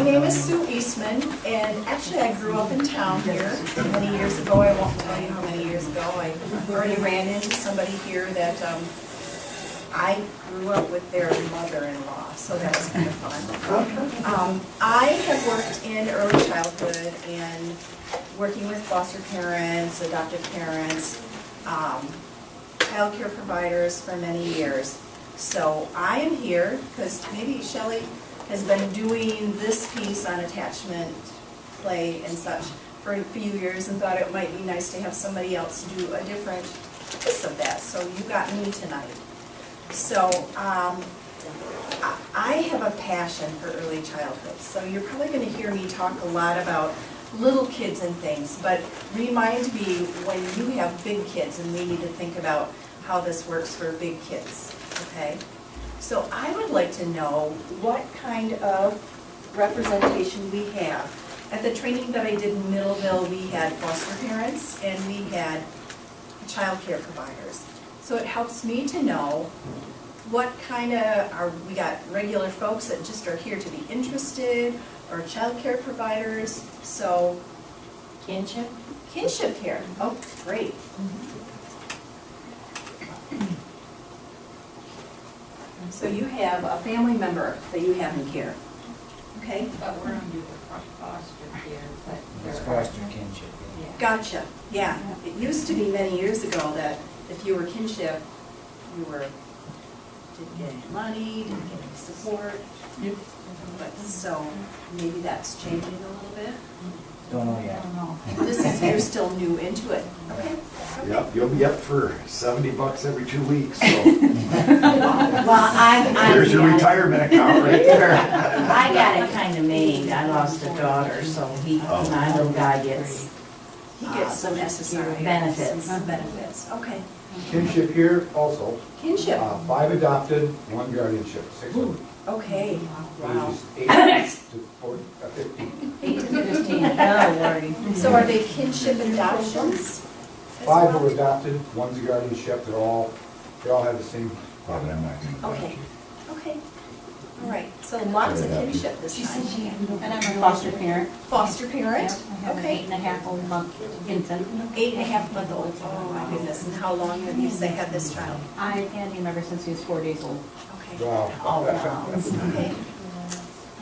My name is Sue Eastman, and actually I grew up in town here many years ago. I won't tell you how many years ago. I already ran into somebody here that I grew up with their mother-in-law, so that was kind of fun. I have worked in early childhood and working with foster parents, adoptive parents, child care providers for many years. So I am here because maybe Shelley has been doing this piece on attachment play and such for a few years and thought it might be nice to have somebody else do a different piece of that. So you got me tonight. So I have a passion for early childhood. So you're probably going to hear me talk a lot about little kids and things, but remind me when you have big kids and we need to think about how this works for big kids, okay? So I would like to know what kind of representation we have. At the training that I did in Middleville, we had foster parents and we had child care providers. So it helps me to know what kind of, we got regular folks that just are here to be interested, or child care providers, so. Kinship? Kinship care, oh, great. So you have a family member that you have in care, okay? But we're under the foster care, but It's there foster are. kinship. Yeah. Gotcha, yeah. It used to be many years ago that if you were kinship, you didn't get any money, didn't get any support. Yep. But so maybe that's changing a little bit. Don't know I yet. don't know. This is, you're still new into it. Okay. Yep, you'll be up for $70 every 2 weeks, so Well, I there's your retirement account right there. I got it kind of made. I lost a daughter, so my little guy gets He gets some SSRI. benefits. Benefits, okay. Kinship here also, Kinship, 5 adopted, 1 guardianship, 6 of them, okay, wow. ages 8 to 15. 8 to 15. Oh, Lordy. So are they kinship adoptions? 5 were adopted, 1's a guardianship, they all have the same. Okay, okay, all right, so lots of kinship this time. And I'm a foster parent. Foster parent, I have an okay. 8.5-month infant. 8.5-month-old, oh my goodness, and how long have you had this child? I've had him ever since he was 4 days old. Okay, Wow. Oh, wow. okay.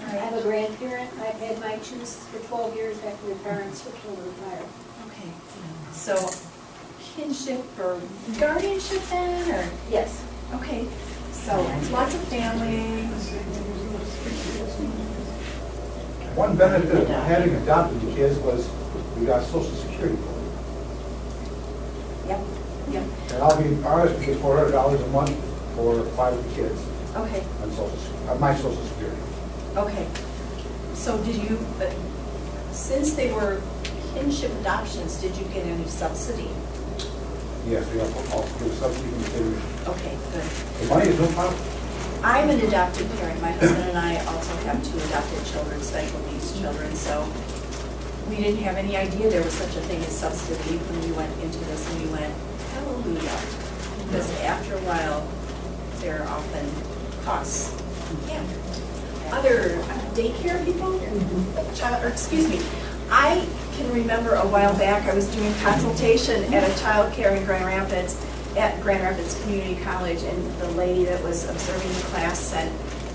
I have a grandparent. I've had my choose for 12 years after the parents were killed in the fire. Okay, so kinship or guardianship then, or? Yes. Okay, so lots of family. One benefit of having adopted the kids was we got Social Security for them. Yep, yep, And I'll be honest, we get $400 a month for 5 of the kids okay, on my Social Security. okay. So did you, since they were kinship adoptions, did you get any subsidy? Yes, we have all the subsidy from the city. Okay, good. The money is no problem. I'm an adopted parent. My husband and I also have 2 adopted children, special needs children, so we didn't have any idea there was such a thing as subsidy when we went into this, and we went, hallelujah. Because after a while, there are often costs. Yeah. Other daycare people? Child, or excuse me, I can remember a while back, I was doing consultation at a child care in Grand Rapids, at Grand Rapids Community College, and the lady that was observing the class said,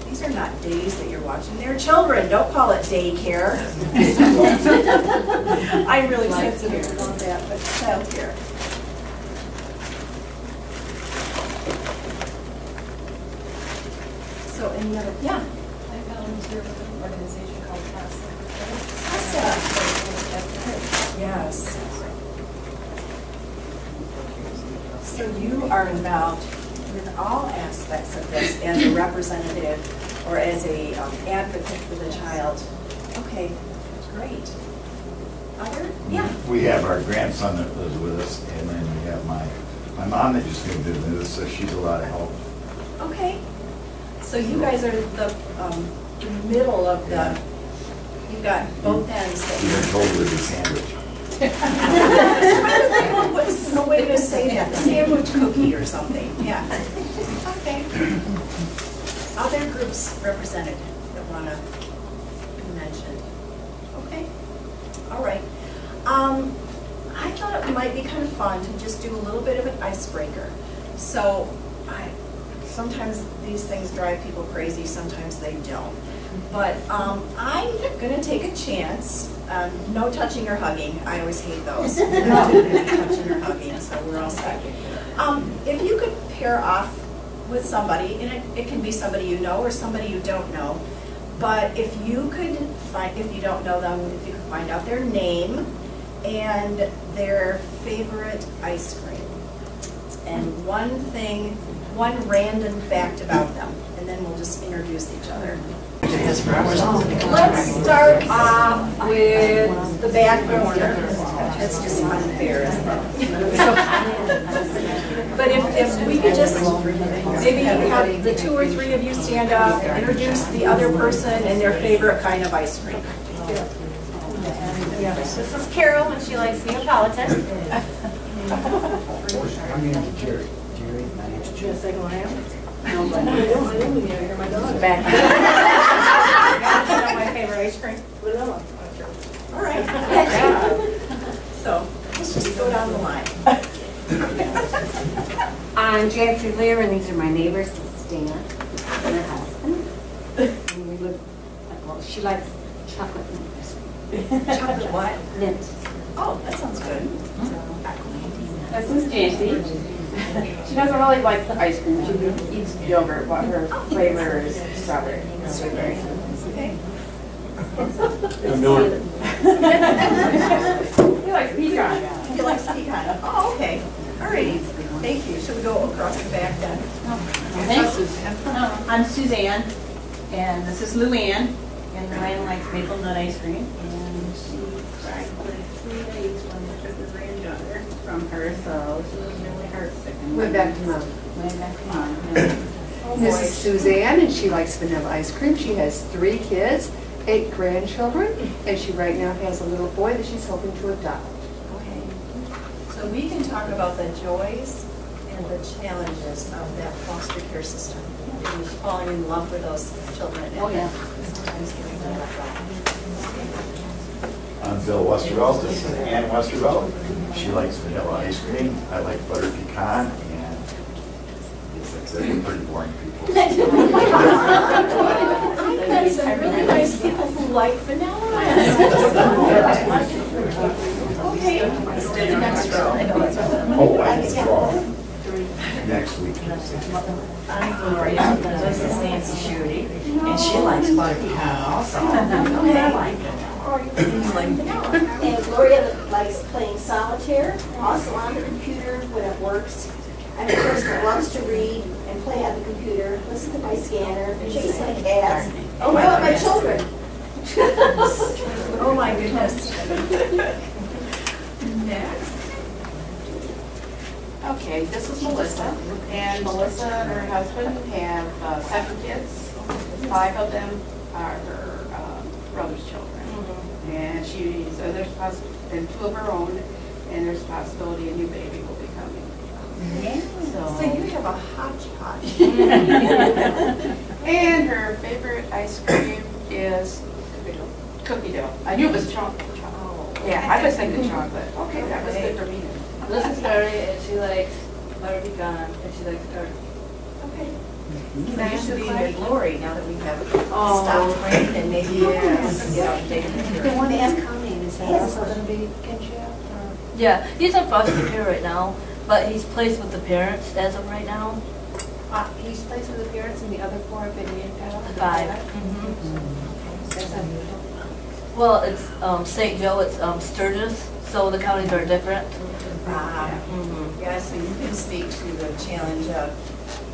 "These are not days that you're watching, they're children, don't call it daycare." I'm really sensitive about that, but child care. So any other, yeah? I volunteer with an organization called CASA. Yes. So you are involved with all aspects of this as a representative or as a advocate for the child. Okay, great. Other? Yeah. We have our grandson that lives with us, and then we have my mom that just moved in with us, so she's a lot of help. Okay. So you guys are the middle of the, you've got both ends. that We've been told it was a sandwich. What's the way to say that? Sandwich cookie or something, yeah. Okay. Other groups represented that want to mentioned. Okay, all right. I thought it might be kind of fun to just do a little bit of an icebreaker. So sometimes these things drive people crazy, sometimes they don't. But I'm gonna take a chance. No touching or hugging. I always hate those. No touching or hugging, so we're all set. If you could pair off with somebody, and it can be somebody you know or somebody you don't know, but if you don't know them, if you could find out their name and their favorite ice cream, and one random fact about them, and then we'll just introduce each other. Let's start off with the back corner. That's just unfair, isn't it? But if we could just, maybe have the 2 or 3 of you stand up, introduce the other person and their favorite kind of ice cream. This is Carol, and she likes Neapolitan. My name is Jerry. Jerry, my name's Jerry. Back. My favorite ice cream. All right. So let's just go down the line. I'm Jancy Lear, and these are my neighbors. This is Dana and her husband. And we live, well, she likes chocolate mint ice cream. Chocolate what? Mint. Oh, that sounds good. This is Jancy. She doesn't really like the ice cream. She eats yogurt, but her flavor is strawberry. Okay. Miller. He likes pecan. He likes pecan. Oh, okay. All righty. Thank you. Should we go across the back then? I'm Suzanne, and this is Luann, and Luann likes maple nut ice cream, and she cried like 3 days when we took her granddaughter from her, so she was really heartsick. Went back to Mom. Went back to Mom. Yeah. Oh, This boy. is Suzanne, and she likes vanilla ice cream. She has 3 kids, 8 grandchildren, and she right now has a little boy that she's hoping to adopt. Okay. So we can talk about the joys and the challenges of that foster care system. And falling in love with those children. Oh, yeah. Sometimes getting them I'm Bill Westervelt. This is Ann Westervelt. She likes vanilla ice cream. I like butter pecan, and it's like they're pretty boring people. I've met some really nice people who like vanilla. Okay, let's do the next row. Oh, I withdraw. Next week. I'm Gloria, this is Nancy Shooty, and she likes butter pecan also. Okay. I like it. You like vanilla. And Gloria likes playing solitaire, also on the computer when it works. I'm a person that loves to read and play on the computer, listen to my scanner, chase my cats. Oh, my well, my goodness. children. Oh, my goodness. Next. Okay, this is Melissa, and Melissa and her husband have 7 kids. 5 of them are her brother's children. And and 2 of her own, and there's a possibility a new baby will be coming. So you have a hodgepodge. And her favorite ice cream is cookie dough. I knew it was chocolate. Yeah, I was thinking chocolate. Okay, that was good for me. This is Mary, and she likes butter pecan, and she likes dark. Okay. So you should be in your glory now that we have stopped rain and maybe we can get out and take a They picture. want to ask how many, is that also going to be kinship? Yeah, he's in foster care right now, but he's placed with the parents as of right now. He's placed with the parents, and the other 4 have been in town? 5. That's unusual. Well, it's St. Joe, it's Sturgis, so the counties are different. Yeah, so you can speak to the challenge of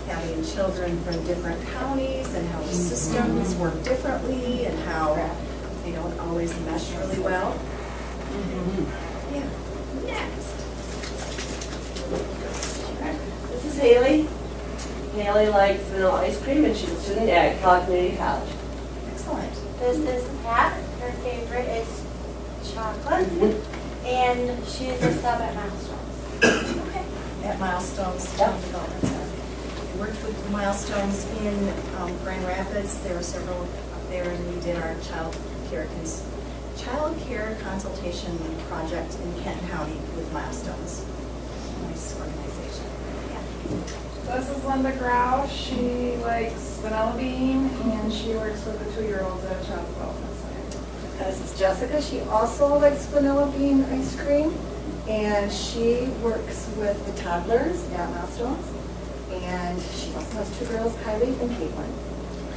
having children from different counties and how the systems work differently and how they don't always mesh really well. Yeah. Next. This is Haley. Haley likes vanilla ice cream, and she's a student at Kellogg Community College. Excellent. This is Pat. Her favorite is chocolate, and she's a sub at Milestones. Okay. At Milestones Development Center. We worked with Milestones in Grand Rapids. There were several up there, and we did our child childcare consultation project in Kent County with Milestones. Nice organization. This is Linda Grau. She likes vanilla bean and she works with the 2-year-olds at Child Development Center. This is Jessica. She also likes vanilla bean ice cream, and she works with the toddlers at Milestones. And she also has 2 girls, Kylie and Caitlin.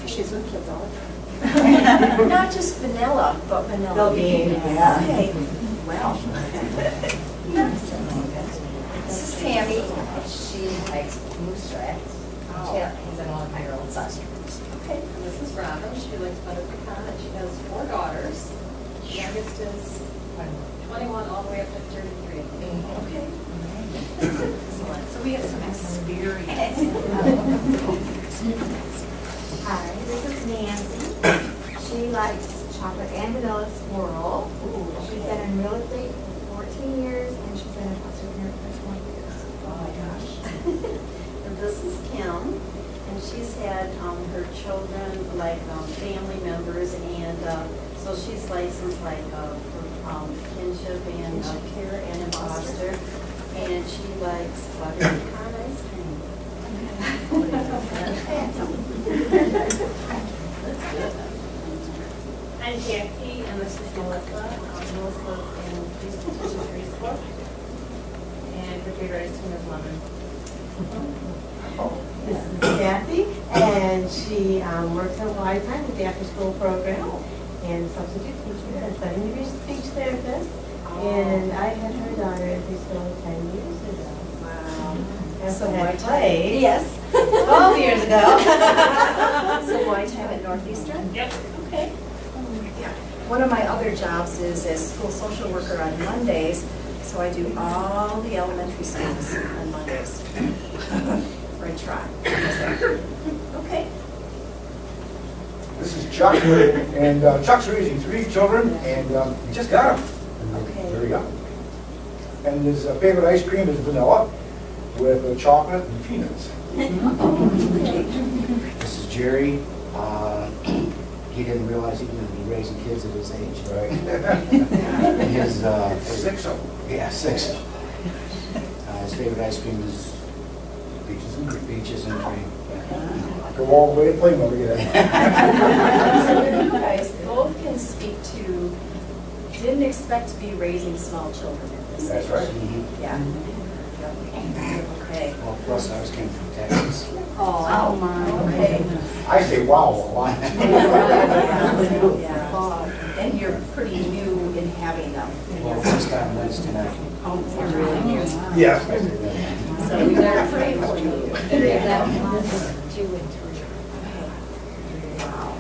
She's with kids all the time. Not just vanilla, but vanilla bean. Yeah. Okay, well. This is Tammy. She likes blue stripes. She has an 11-year-old sister. Okay. And this is Robin. She likes butter pecan, and she has 4 daughters. The youngest is 21 all the way up to 33. Okay. Excellent. So we have some experience. Hi, this is Nancy. She likes chocolate and vanilla swirl. She's been in real estate for 14 years, and she's been a foster parent for 20 years. Oh my gosh. And this is Kim, and she's had her children, like family members, and so she's licensed like for kinship and care and in foster, and she likes butter pecan ice cream. I'm Jackie, and this is Melissa. Melissa's in Houston Teachers Preschool, and her favorite ice cream is lemon. This is Kathy, and she works at Lifetime with the after-school program and substitute teacher and second-degree speech therapist. And I had her daughter at preschool 10 years ago. Wow. And So so why I played Yes. 12 years ago. So why time at Northeastern? Yep. Okay. Yeah. One of my other jobs is as school social worker on Mondays, so I do all the elementary schools on Mondays. Or I try. Okay. This is Chuck, and Chuck's raising 3 children, and he just got them. Okay. There you go. And his favorite ice cream is vanilla with chocolate and peanuts. This is Jerry. He didn't realize he was going to be raising kids at his age. Right. His 6 of them. yeah, 6. His favorite ice cream is peaches and cream. Go all the way to Plainville again. So you guys both can speak to, didn't expect to be raising small children at this That's age. right. Yeah. Okay. Well, plus ours came from Texas. Oh, my. Okay. I say wow a lot. Yeah. And you're pretty new in having them. Well, just got them Wednesday night. You're really new. Yes. So we gotta pray for you. Wow.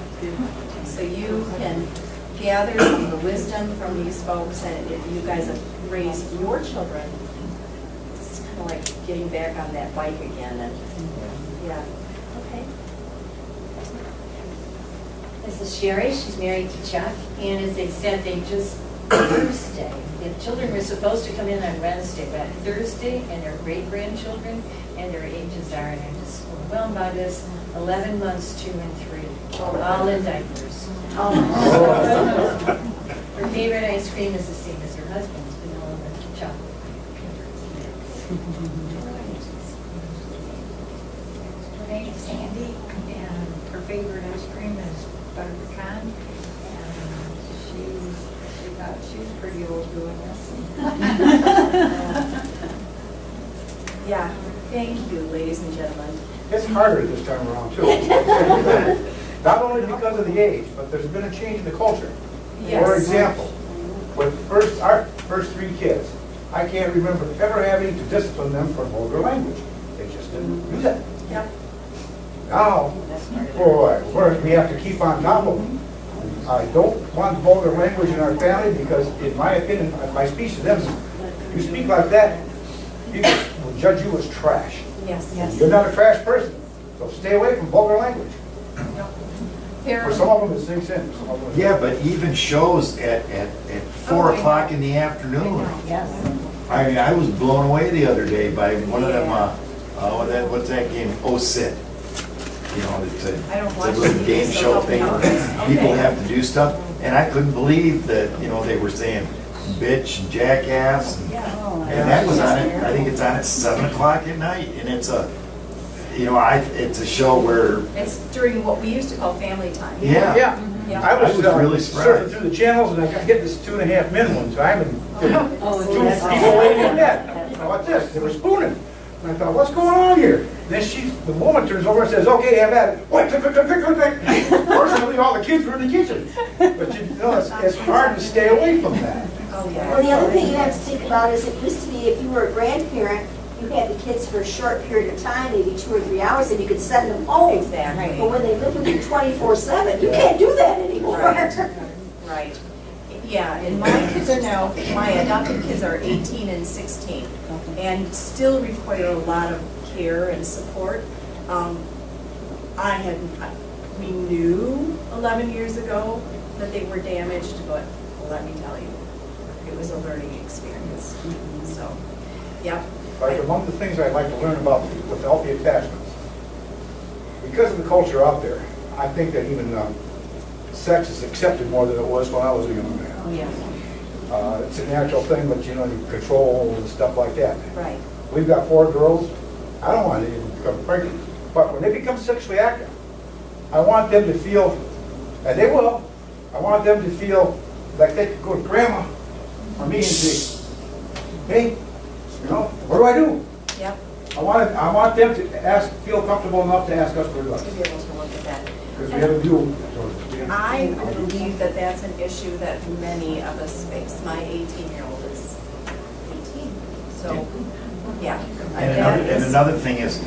So you can gather some of the wisdom from these folks, and if you guys have raised your children, it's kind of like getting back on that bike again, and, yeah, okay. This is Sherry. She's married to Chuck, and as they said, they just Thursday. The children were supposed to come in on Wednesday, but Thursday, and their great-grandchildren, and their ages are, and they're just overwhelmed by this. 11 months, 2 and 3, all in diapers. Her favorite ice cream is the same as her husband's, vanilla with chocolate. Her name is Sandy, and her favorite ice cream is butter pecan. And she thought she was pretty old doing this. Yeah, thank you, ladies and gentlemen. It's harder this time around, too. Not only because of the age, but there's been a change in the culture. Yes. For example, with our first 3 kids, I can't remember ever having to discipline them for vulgar language. They just didn't use it. Yep. Now, boy, we have to keep on top of them. I don't want vulgar language in our family because, in my opinion, my speech to them is, you speak like that, people will judge you as trash. Yes. You're not a trash person, so stay away from vulgar language. For some of them, it sinks in. Some of them Yeah, but even shows at 4 o'clock in the afternoon. Yes. I mean, I was blown away the other day by one of them, what's that game? Oh, Sit. You know, it's I don't a watch little TV, game so show help me thing. out. People Okay. have to do stuff, And I couldn't believe that, you know, they were saying bitch and jackass. And that was on it, I think it's on at 7 o'clock at night. And it's a, you know, it's a show where. It's during what we used to call family time. Yeah. Yeah. Yeah. I was really surfing surprised. through the channels and I got hit this 2.5 men one time and two that's people laying in bed. Now what's this? They were spooning. And I thought, what's going on here? Then the woman turns over and says, okay, have at it. Wait, fortunately, all the kids were in the kitchen. But you know, it's hard to stay away from that. Oh, yeah. Well, the other thing you have to think about is it used to be if you were a grandparent, you had the kids for a short period of time, maybe 2 or 3 hours, and you could send them home. Exactly. But when they live with you 24/7, you can't do that anymore. Right. Yeah, and my kids are now, my adopted kids are 18 and 16, and still require a lot of care and support. We knew 11 years ago that they were damaged, but let me tell you, it was a learning experience. So, yeah. Like one of the things I'd like to learn about with healthy attachments, because of the culture out there, I think that even sex is accepted more than it was when I was a young man. Oh, yeah. It's a natural thing, but you know, you control and stuff like that. Right. We've got 4 girls. I don't want any of them to become pregnant. But when they become sexually active, I want them to feel, and they will, I want them to feel like they could go to grandma or me and say, hey, you know, what do I do? Yep. I want them to feel comfortable enough to ask us for advice. To be able to look at that. Because we have a view. I believe that that's an issue that many of us face. My 18-year-old is 18. So, yeah. And another thing is,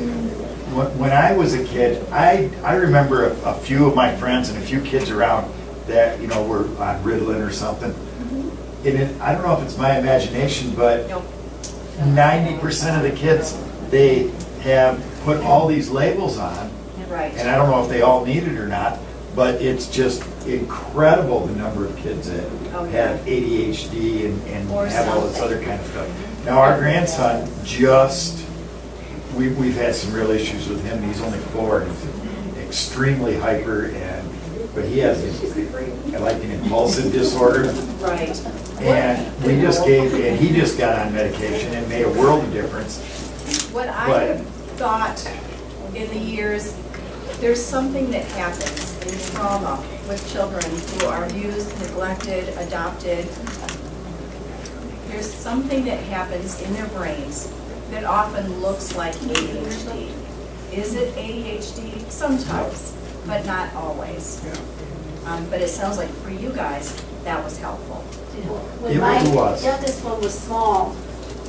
when I was a kid, I remember a few of my friends and a few kids around that, you know, were on Ritalin or something. And I don't know if it's my imagination, but 90% of the kids, they have put all these labels on. Right. And I don't know if they all need it or not, but it's just incredible the number of kids that have ADHD and have all this other kind of stuff. Now our grandson we've had some real issues with him. He's only 4 and he's extremely hyper, but he has like an impulsive disorder. Right. And he just got on medication and made a world of difference. What I have thought in the years, there's something that happens in trauma with children who are abused, neglected, adopted. There's something that happens in their brains that often looks like ADHD. Is it ADHD? Sometimes, but not always. But it sounds like for you guys, that was helpful. When my youngest one was small,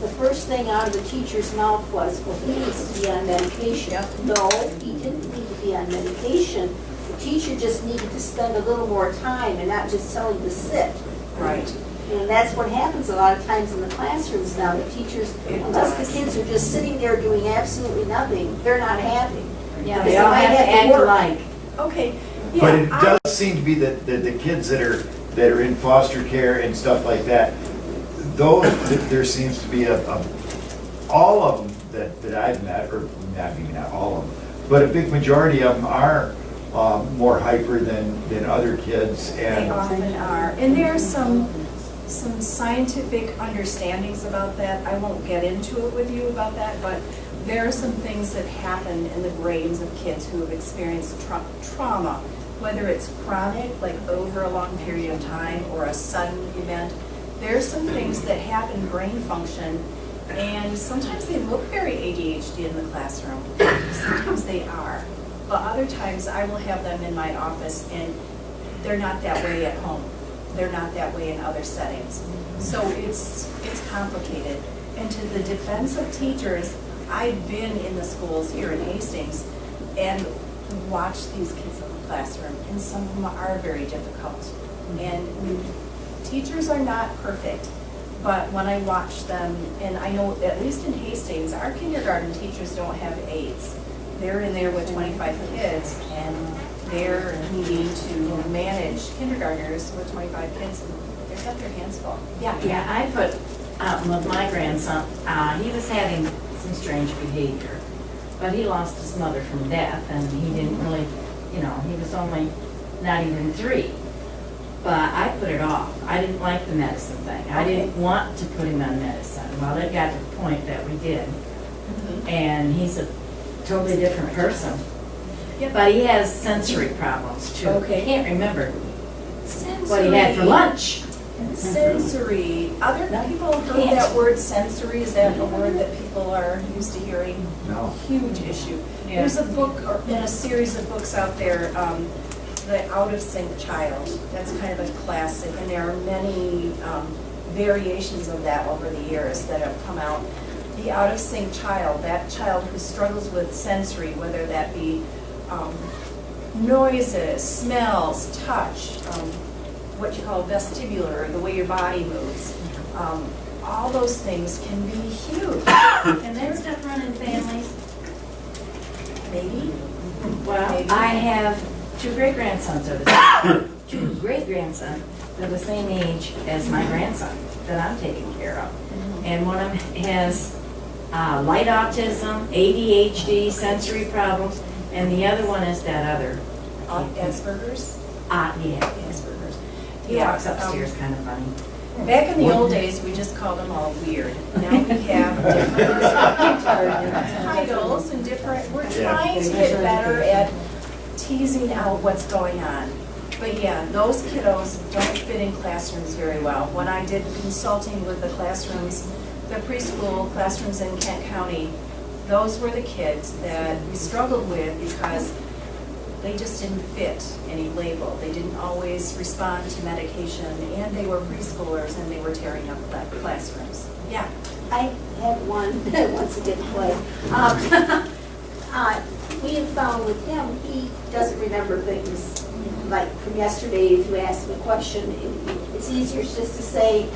the first thing out of the teacher's mouth was, well, he needs to be on medication. No, he didn't need to be on medication. The teacher just needed to spend a little more time and not just tell him to sit. Right. And that's what happens a lot of times in the classrooms now. The teachers, unless the kids are just sitting there doing absolutely nothing, they're not happy. Yeah, they all have to act alike. Okay. Yeah, But it does seem to be that the kids that are in foster care and stuff like that, there seems to be all of them that I've met, or maybe not all of them, but a big majority of them are more hyper than other kids. And they often are. And there are some scientific understandings about that. I won't get into it with you about that, but there are some things that happen in the brains of kids who have experienced trauma, whether it's chronic, like over a long period of time, or a sudden event. There's some things that happen brain function, and sometimes they look very ADHD in the classroom. Sometimes they are. But other times I will have them in my office and they're not that way at home. They're not that way in other settings. So it's complicated. And to the defense of teachers, I've been in the schools here in Hastings and watched these kids in the classroom, and some of them are very difficult. And teachers are not perfect, but when I watch them, and I know at least in Hastings, our kindergarten teachers don't have aides. They're in there with 25 kids, and they're needing to manage kindergartners with 25 kids, and they've got their hands full. Yeah, I put with my grandson, he was having some strange behavior, but he lost his mother from death, and he didn't really, he was only not even 3. but I put it off. I didn't like the medicine thing. I didn't want to put him on medicine. Well, it got to the point that we did. And he's a totally different person. But he has sensory problems too. I can't remember what he had for lunch. Sensory. Other people heard that word sensory. Is that a word that people are used to hearing? No. Huge issue. There's a book or in a series of books out there, The Out of Sync Child. That's kind of a classic, and there are many variations of that over the years that have come out. The out of sync child, that child who struggles with sensory, whether that be noises, smells, touch, what you call vestibular, the way your body moves. All those things can be huge. Can that stuff run in families? Maybe. Well, Maybe. I have two great-grandsons two great-grandsons that are the same age as my grandson that I'm taking care of. And one of them has light autism, ADHD, sensory problems, and the other one is that other. Asperger's? Yeah, Asperger's. He walks upstairs kind of funny. Back in the old days, we just called them all weird. Now we have different titles and different, we're trying to get better at teasing out what's going on. But yeah, those kiddos don't fit in classrooms very well. When I did consulting with the classrooms, the preschool classrooms in Kent County, those were the kids that we struggled with because they just didn't fit any label. They didn't always respond to medication, and they were preschoolers, and they were tearing up the classrooms. Yeah. I had one that wants to get play. We have found with him, he doesn't remember things like from yesterday. If you ask him a question, it's easier just to say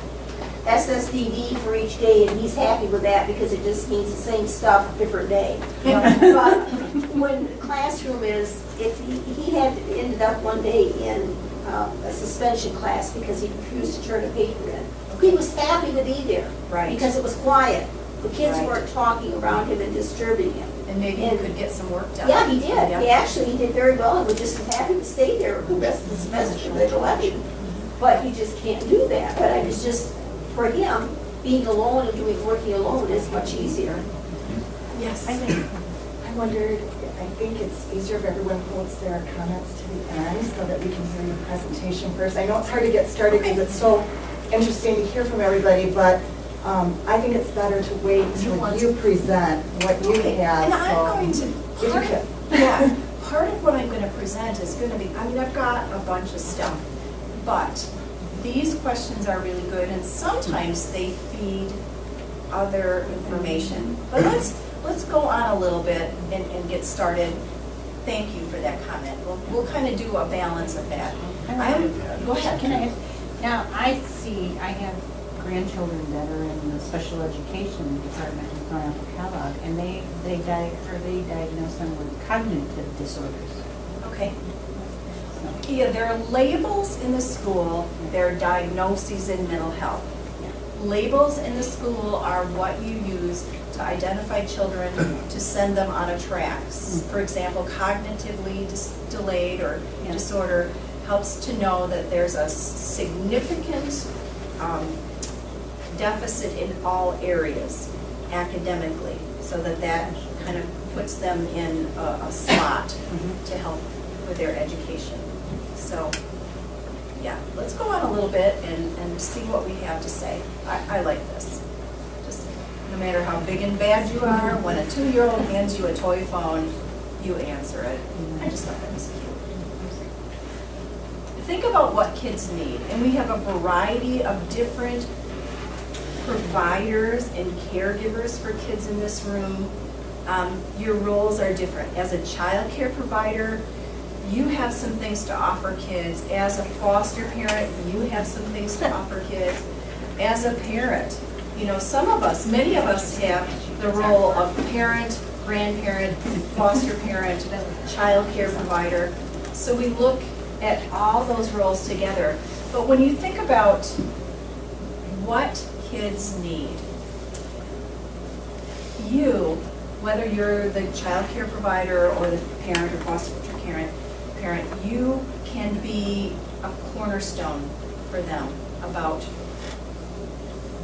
SSDD for each day, and he's happy with that because it just means the same stuff, different day. But when the classroom is, if he had ended up one day in a suspension class because he refused to turn a paper in. He was happy to be there because it was quiet. The kids weren't talking around him and disturbing him. And maybe he could get some work done. Yeah, he did. Yep. He did very well and was just happy to stay there the rest of the semester of the election. But he just can't do that. But I was just, for him, being alone and working alone is much easier. Yes. I wondered, I think it's easier if everyone holds their comments to the end so that we can hear your presentation first. I know it's hard to get started because it's so interesting to hear from everybody, but I think it's better to wait until you present what you have. And I'm going to, part of what I'm going to present is going to be, I've got a bunch of stuff, but these questions are really good, and sometimes they feed other information. But let's go on a little bit and get started. Thank you for that comment. We'll kind of do a balance of that. Go ahead. Can I ask? Now, I have grandchildren that are in the special education department in North Kellogg, and they diagnose them with cognitive disorders. Okay. Yeah, there are labels in the school. There are diagnoses in mental health. Labels in the school are what you use to identify children to send them on a track. For example, cognitively delayed or disorder helps to know that there's a significant deficit in all areas academically, so that kind of puts them in a slot to help with their education. So, yeah, let's go on a little bit and see what we have to say. I like this. Just no matter how big and bad you are, when a 2-year-old hands you a toy phone, you answer it. I just thought that was cute. Think about what kids need, and we have a variety of different providers and caregivers for kids in this room. Your roles are different. As a child care provider, you have some things to offer kids. As a foster parent, you have some things to offer kids. As a parent, some of us, many of us have the role of parent, grandparent, foster parent, child care provider. So we look at all those roles together. But when you think about what kids need, whether you're the child care provider or the parent or foster parent, parent, you can be a cornerstone for them about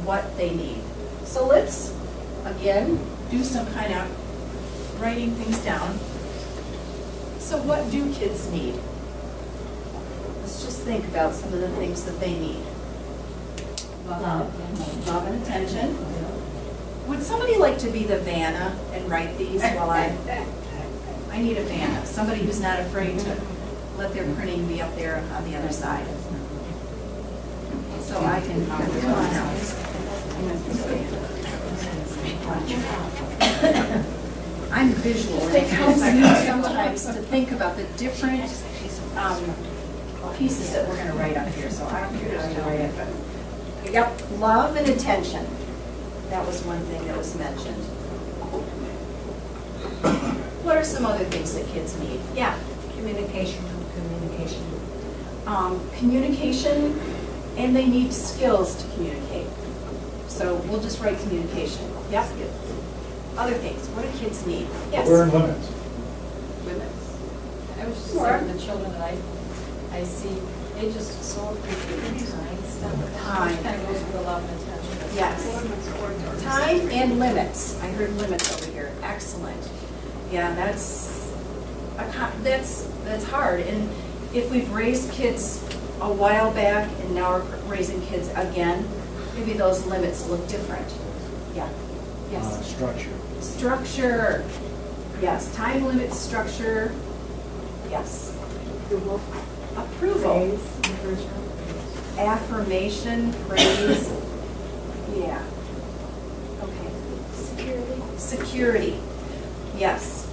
what they need. So let's, again, do some kind of writing things down. So what do kids need? Let's just think about some of the things that they need. Love and attention. Would somebody like to be the Vanna and write these while I need a Vanna, somebody who's not afraid to let their printing be up there on the other side. So I can, come on out. I'm visual, and it helps me sometimes to think about the different pieces that we're going to write up here, so I don't care how you write it, but. Yep, love and attention. That was one thing that was mentioned. What are some other things that kids need? Yeah? Communication. Communication, and they need skills to communicate. So we'll just write communication. Yep. Other things. What do kids need? Yes? Learn limits. Limits. I was just saying the children that I see, they just so appreciate time stuff. Time. Which kind of goes with the love and attention. Yes. Time and limits. I heard limits over here. Excellent. Yeah, that's hard. And if we've raised kids a while back and now we're raising kids again, maybe those limits look different. Yeah. Yes. Structure. Structure. Yes. Time limit, structure. Yes. Approval. Approval. Affirmation, praise. Yeah. Okay. Security. Security. Yes.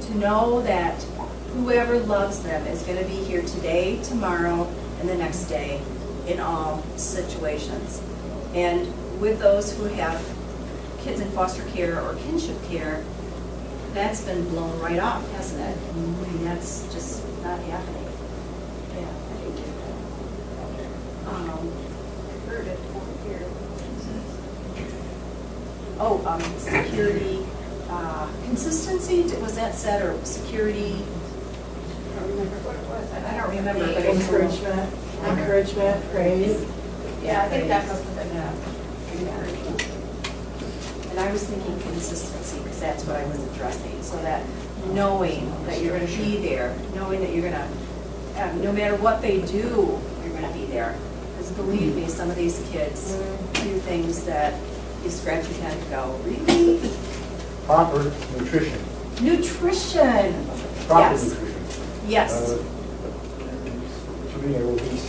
To know that whoever loves them is going to be here today, tomorrow, and the next day in all situations. And with those who have kids in foster care or kinship care, that's been blown right off, hasn't it? I mean, that's just not happening. Yeah. Heard it here. Oh, security, consistency, was that said, or security? I don't remember what it was. I don't remember, but it was Encouragement, praise. Yeah, I think that must have been encouragement. And I was thinking consistency, because that's what I was addressing, so that knowing that you're going to be there, knowing that you're going to, no matter what they do, you're going to be there. Because believe me, some of these kids do things that you scratch your head and go, really? Proper nutrition. Nutrition. Proper Yes. nutrition. Yes. To be obese.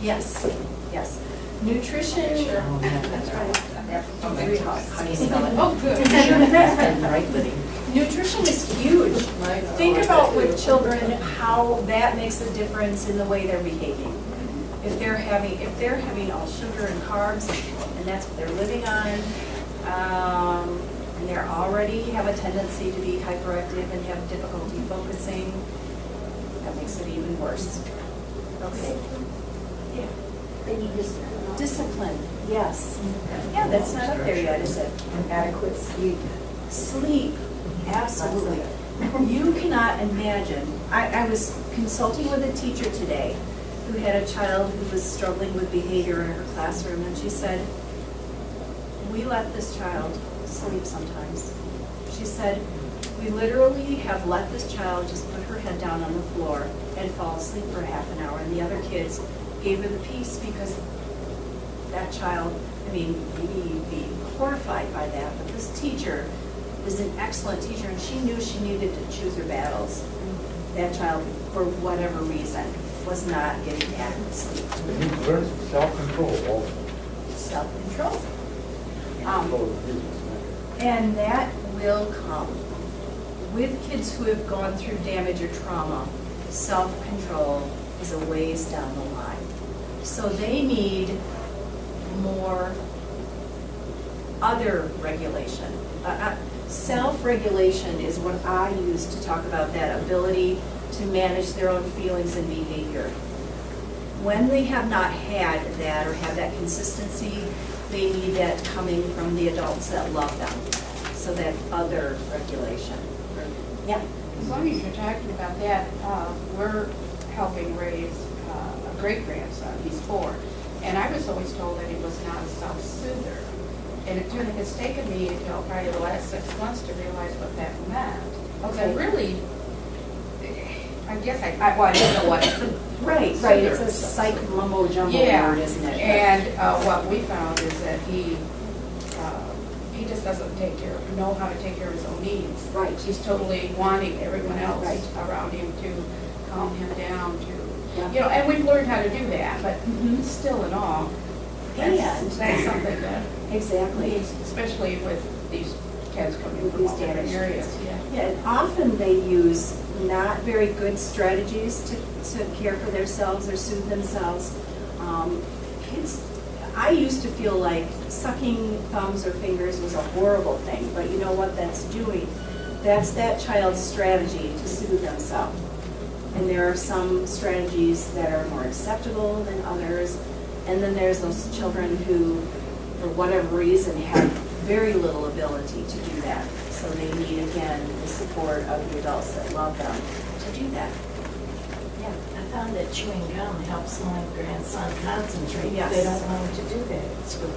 Yes. Yes. Nutrition. That's right. How do you spell it? Oh, good. Nutrition is huge. Think about with children how that makes a difference in the way they're behaving. If they're having all sugar and carbs, and that's what they're living on, and they already have a tendency to be hyperactive and have difficulty focusing, that makes it even worse. Okay. Yeah. They need discipline. Discipline, yes. Yeah, that's not up there yet, is it? Adequate sleep. Sleep, absolutely. You cannot imagine. I was consulting with a teacher today who had a child who was struggling with behavior in her classroom, and she said, we let this child sleep sometimes. She said, we literally have let this child just put her head down on the floor and fall asleep for half an hour, and the other kids gave her the peace because that child, I mean, maybe you'd be horrified by that, but this teacher is an excellent teacher, and she knew she needed to choose her battles. That child, for whatever reason, was not getting adequate sleep. They need to learn some self-control also. Self-control. And that will come. With kids who have gone through damage or trauma, self-control is a ways down the line. So they need more other regulation. Self-regulation is what I use to talk about that ability to manage their own feelings and behavior. When they have not had that or have that consistency, they need that coming from the adults that love them. So that other regulation. Yeah. As long as you're talking about that, we're helping raise a great-grandson, he's 4. And I was always told that he was not a self-soother. And it's taken me until probably the last 6 months to realize what that meant. Okay. I really, I guess well, I didn't know what. Right, it's a psych mumbo jumbo word, isn't it? And what we found is that he just doesn't know how to take care of his own needs. Right. He's totally wanting everyone else Right. around him to calm him down, and we've learned how to do that, but still in all, that's something that exactly, needs, especially with these kids coming from all different areas. Yeah, and often they use not very good strategies to care for themselves or soothe themselves. Kids, I used to feel like sucking thumbs or fingers was a horrible thing, but you know what that's doing? That's that child's strategy to soothe themselves. And there are some strategies that are more acceptable than others. And then there's those children who, for whatever reason, have very little ability to do that. So they need, again, the support of the adults that love them to do that. Yeah, I found that chewing gum helps my grandson concentrate. Yes. They don't want him to do that at school.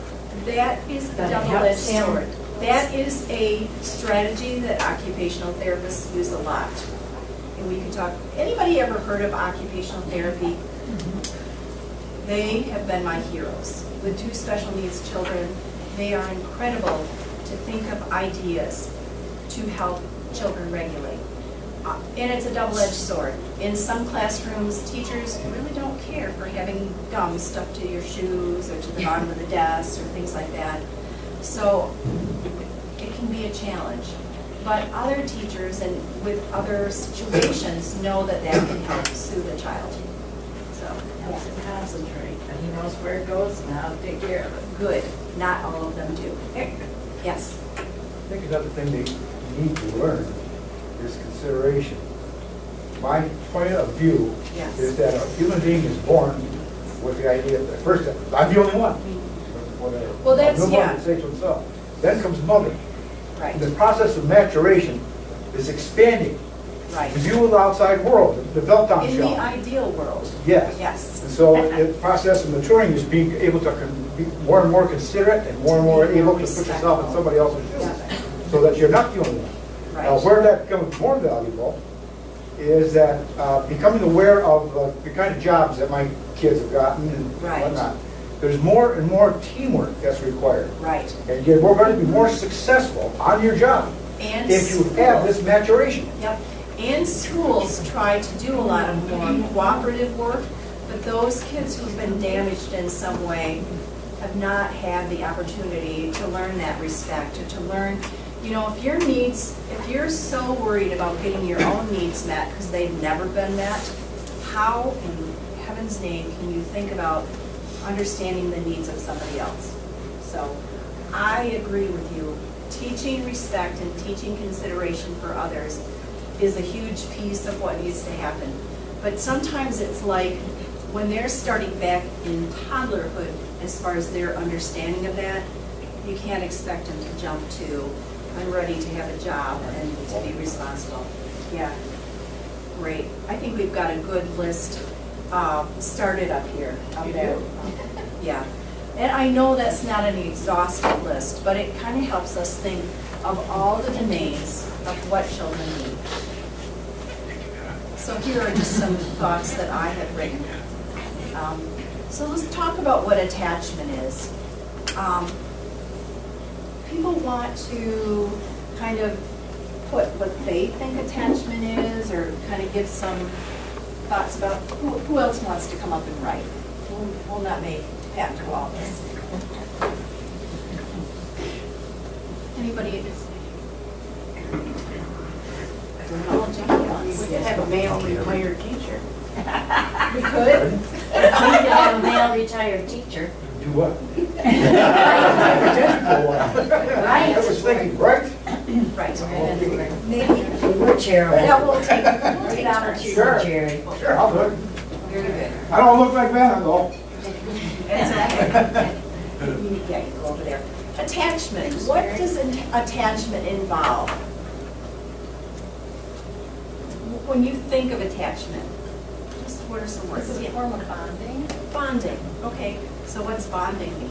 That is a But it double-edged helps him. sword. That is a strategy that occupational therapists use a lot. And we could talk, anybody ever heard of occupational therapy? They have been my heroes. With 2 special needs children, they are incredible to think of ideas to help children regulate. And it's a double-edged sword. In some classrooms, teachers really don't care for having gum stuck to your shoes or to the bottom of the desk or things like that. So it can be a challenge. But other teachers and with other situations know that that can help soothe a child. So Helps him concentrate, and he knows where it goes and how to take care of it. good. Not all of them do. Yes. I think another thing they need to learn is consideration. My point of view Yes. is that a human being is born with the idea that first, I'm the only one. Well, that's, no yeah. one can say to himself. Then comes mother. Right. The process of maturation is expanding. Right. The view of the outside world, the meltdown In the shell. ideal world. Yes. Yes. And so the process of maturing is being able to be more and more considerate and more able to put yourself in somebody else's shoes, so that you're not the only one. Right. Now, where that becomes more valuable is that becoming aware of the kind of jobs that my kids have gotten and Right. whatnot. There's more and more teamwork that's required. Right. And we're going to be more successful on your job And if you have this maturation. Yep. And schools try to do a lot of more cooperative work, but those kids who've been damaged in some way have not had the opportunity to learn that respect or to learn, you know, if you're so worried about getting your own needs met because they've never been met, how in heaven's name can you think about understanding the needs of somebody else? So I agree with you. Teaching respect and teaching consideration for others is a huge piece of what needs to happen. But sometimes it's like when they're starting back in toddlerhood, as far as their understanding of that, you can't expect them to jump to, I'm ready to have a job and to be responsible. Yeah, great. I think we've got a good list started up here. Up there. Yeah. And I know that's not an exhaustive list, but it kind of helps us think of all the domains of what children need. So here are just some thoughts that I had written. So let's talk about what attachment is. People want to kind of put what they think attachment is, or kind of give some thoughts about who else wants to come up and write. We'll not make Pat do all this. Anybody? We could have a male retired teacher. We could? We could have a male retired teacher. Do what? Right. I was thinking, right? Right. Maybe. We're chair. Yeah, we'll take turns. Sure. Jerry. Sure, I'll do it. Very good. I don't look like that, though. Exactly. Yeah, you go over there. Attachment. What does attachment involve? when you think of attachment, just what are some words? It's a form of bonding. Bonding, okay. So what's bonding mean?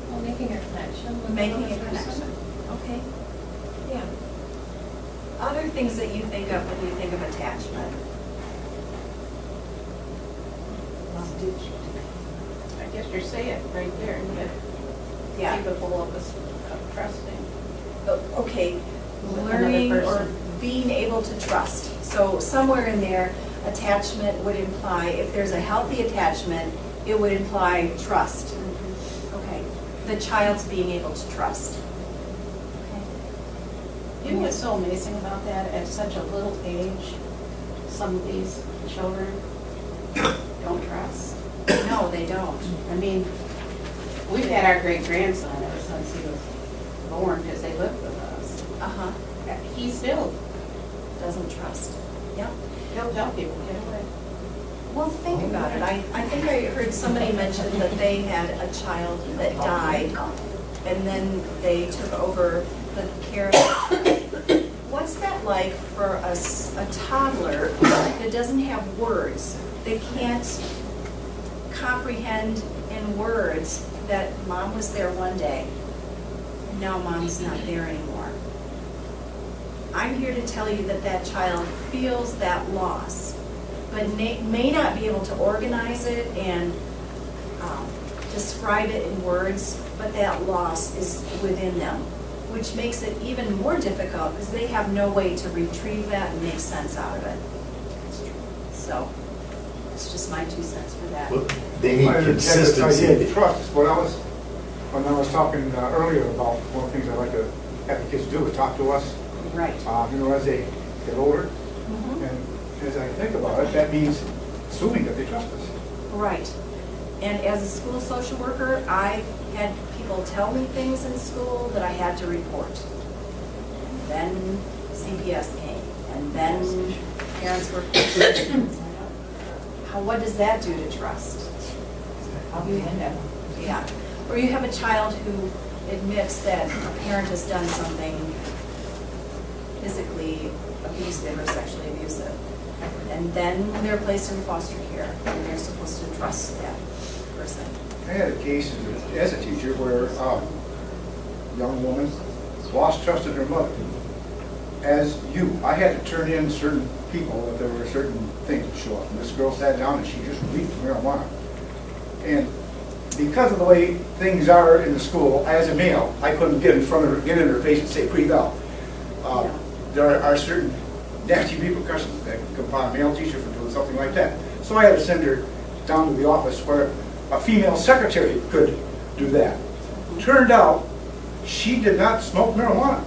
Well, making a connection with Making a another person. connection, okay. Yeah. Other things that you think of when you think of attachment? I guess you're saying right there, that Yeah. capable of us of trusting. Okay, Another learning or person. being able to trust. So somewhere in there, attachment would imply, if there's a healthy attachment, it would imply trust. Okay, the child's being able to trust. You know what's so amazing about that? At such a little age, some of these children don't trust. No, they don't. I mean, we've had our great-grandson ever since he was born, because they lived with us. Uh-huh, He still, doesn't trust. Yep. he'll tell people, get away. Well, think about it. I think I heard somebody mention that they had a child that died, and then they took over the care of it. What's that like for a toddler that doesn't have words? They can't comprehend in words that mom was there one day, and now mom's not there anymore. I'm here to tell you that that child feels that loss, but may not be able to organize it and describe it in words, but that loss is within them, which makes it even more difficult because they have no way to retrieve that and make sense out of it. So, it's just my 2 cents for that. Well, they need consistency. Trust, when I was talking earlier about one of the things I like to have the kids do is talk to us. Right. You know, as they get older. And as I think about it, that means assuming that they trust us. Right. And as a school social worker, I've had people tell me things in school that I had to report. And then CPS came, and then parents were questioning. What does that do to trust? Yeah. Or you have a child who admits that a parent has done something physically abusive or sexually abusive. And then they're placed in foster care, and they're supposed to trust that person. I had a case as a teacher where a young woman lost trust in her mother. As I had to turn in certain people if there were certain things that show up. And this girl sat down and she just reeked marijuana. And because of the way things are in the school, as a male, I couldn't get in front of her, get in her face and say, "Pretty girl." There are certain nasty repercussions that can come upon a male teacher for doing something like that. So I had to send her down to the office where a female secretary could do that. Turned out, she did not smoke marijuana,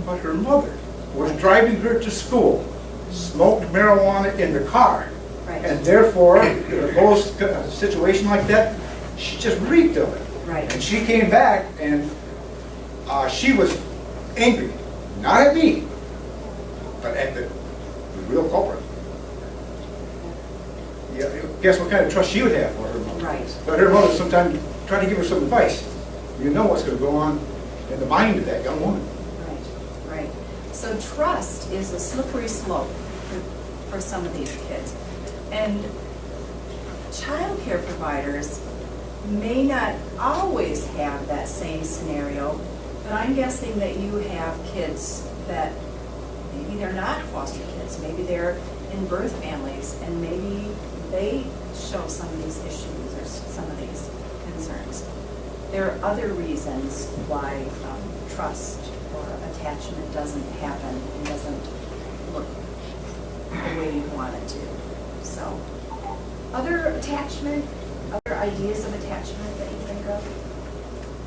but her mother was driving her to school, smoked marijuana in the car, and therefore, in a situation like that, she just reeked of it. Right. And she came back and she was angry, not at me, but at the real culprit. Yeah, guess what kind of trust she would have for her mother? Right. But her mother sometimes tried to give her some advice. You know what's going to go on in the mind of that young woman. Right, right. So trust is a slippery slope for some of these kids. And child care providers may not always have that same scenario, but I'm guessing that you have kids that maybe they're not foster kids, maybe they're in birth families, and maybe they show some of these issues or some of these concerns. There are other reasons why trust or attachment doesn't happen and doesn't look the way you want it to. So, other ideas of attachment that you think of?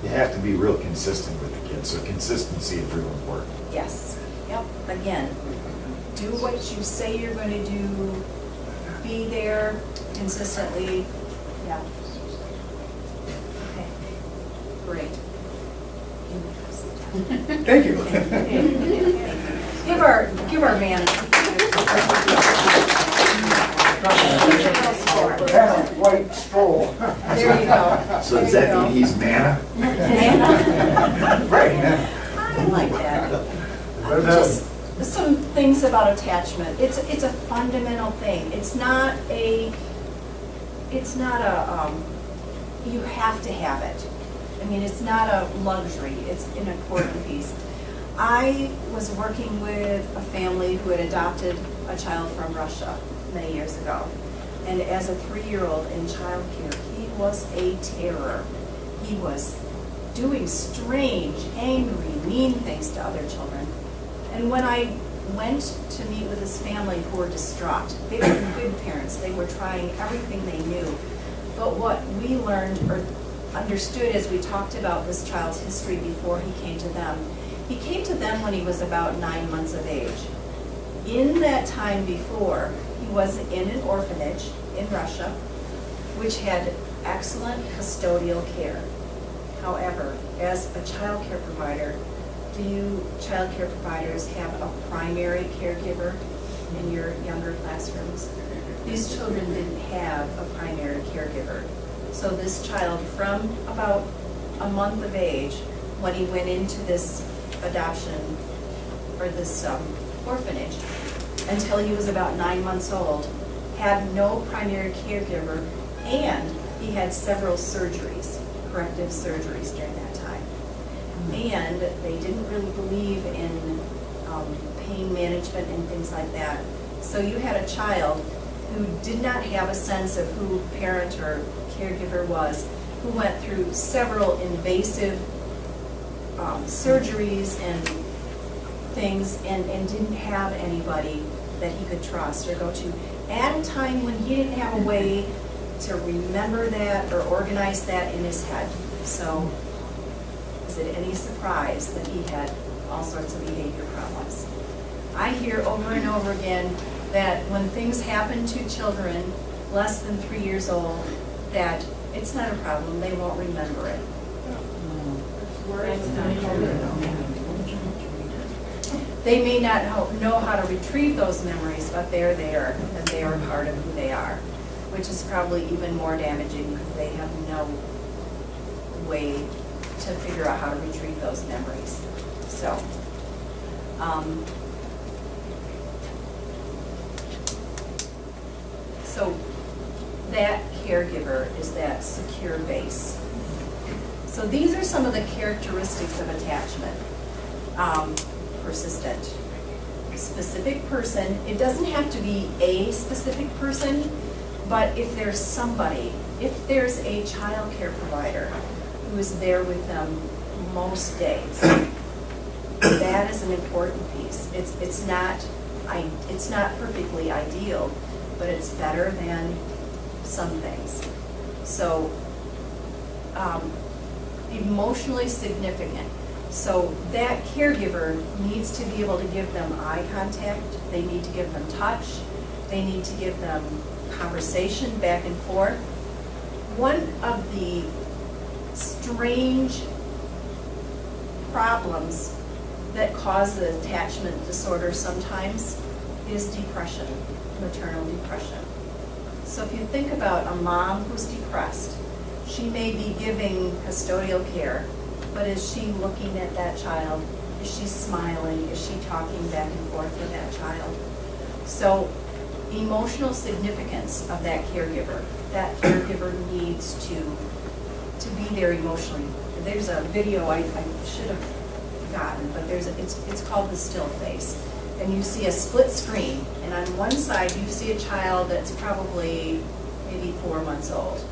You have to be real consistent with the kids, so consistency is real important. Yes. Yep. Again, do what you say you're going to do. Be there consistently. Yeah. Okay. Great. Thank you. Give our man. White stroll. There you go. So does that mean he's manna? Manna? Right. I like that. some things about attachment. It's a fundamental thing. It's not a you have to have it. I mean, it's not a luxury. It's an important piece. I was working with a family who had adopted a child from Russia many years ago. And as a 3-year-old in childcare, he was a terror. He was doing strange, angry, mean things to other children. And when I went to meet with his family, who were distraught, they were good parents. They were trying everything they knew. But what we learned or understood as we talked about this child's history before he came to them when he was about 9 months of age. In that time before, he was in an orphanage in Russia, which had excellent custodial care. However, as a child care provider, do you child care providers have a primary caregiver in your younger classrooms? These children didn't have a primary caregiver. So this child, from about a month of age, when he went into this adoption or this orphanage, until he was about 9 months old, had no primary caregiver, and he had several surgeries, corrective surgeries during that time. And they didn't really believe in pain management and things like that. So you had a child who did not have a sense of who parent or caregiver was, who went through several invasive surgeries and things and didn't have anybody that he could trust or go to at a time when he didn't have a way to remember that or organize that in his head. So is it any surprise that he had all sorts of behavior problems? I hear over and over again that when things happen to children less than 3 years old, that it's not a problem, they won't remember it. They may not know how to retrieve those memories, but they're there, and they are part of who they are, which is probably even more damaging because they have no way to figure out how to retrieve those memories. So that caregiver is that secure base. So these are some of the characteristics of attachment. Persistent. Specific person. It doesn't have to be a specific person, but if there's somebody, if there's a child care provider who is there with them most days, that is an important piece. It's not perfectly ideal, but it's better than some things. So emotionally significant. So that caregiver needs to be able to give them eye contact. They need to give them touch. They need to give them conversation back and forth. One of the strange problems that causes attachment disorder sometimes is depression, maternal depression. So if you think about a mom who's depressed, she may be giving custodial care, but is she looking at that child? Is she smiling? Is she talking back and forth with that child? So emotional significance of that caregiver. That caregiver needs to be there emotionally. There's a video I should have gotten, but it's called the still face. And you see a split screen, and on one side you see a child that's probably maybe 4 months old.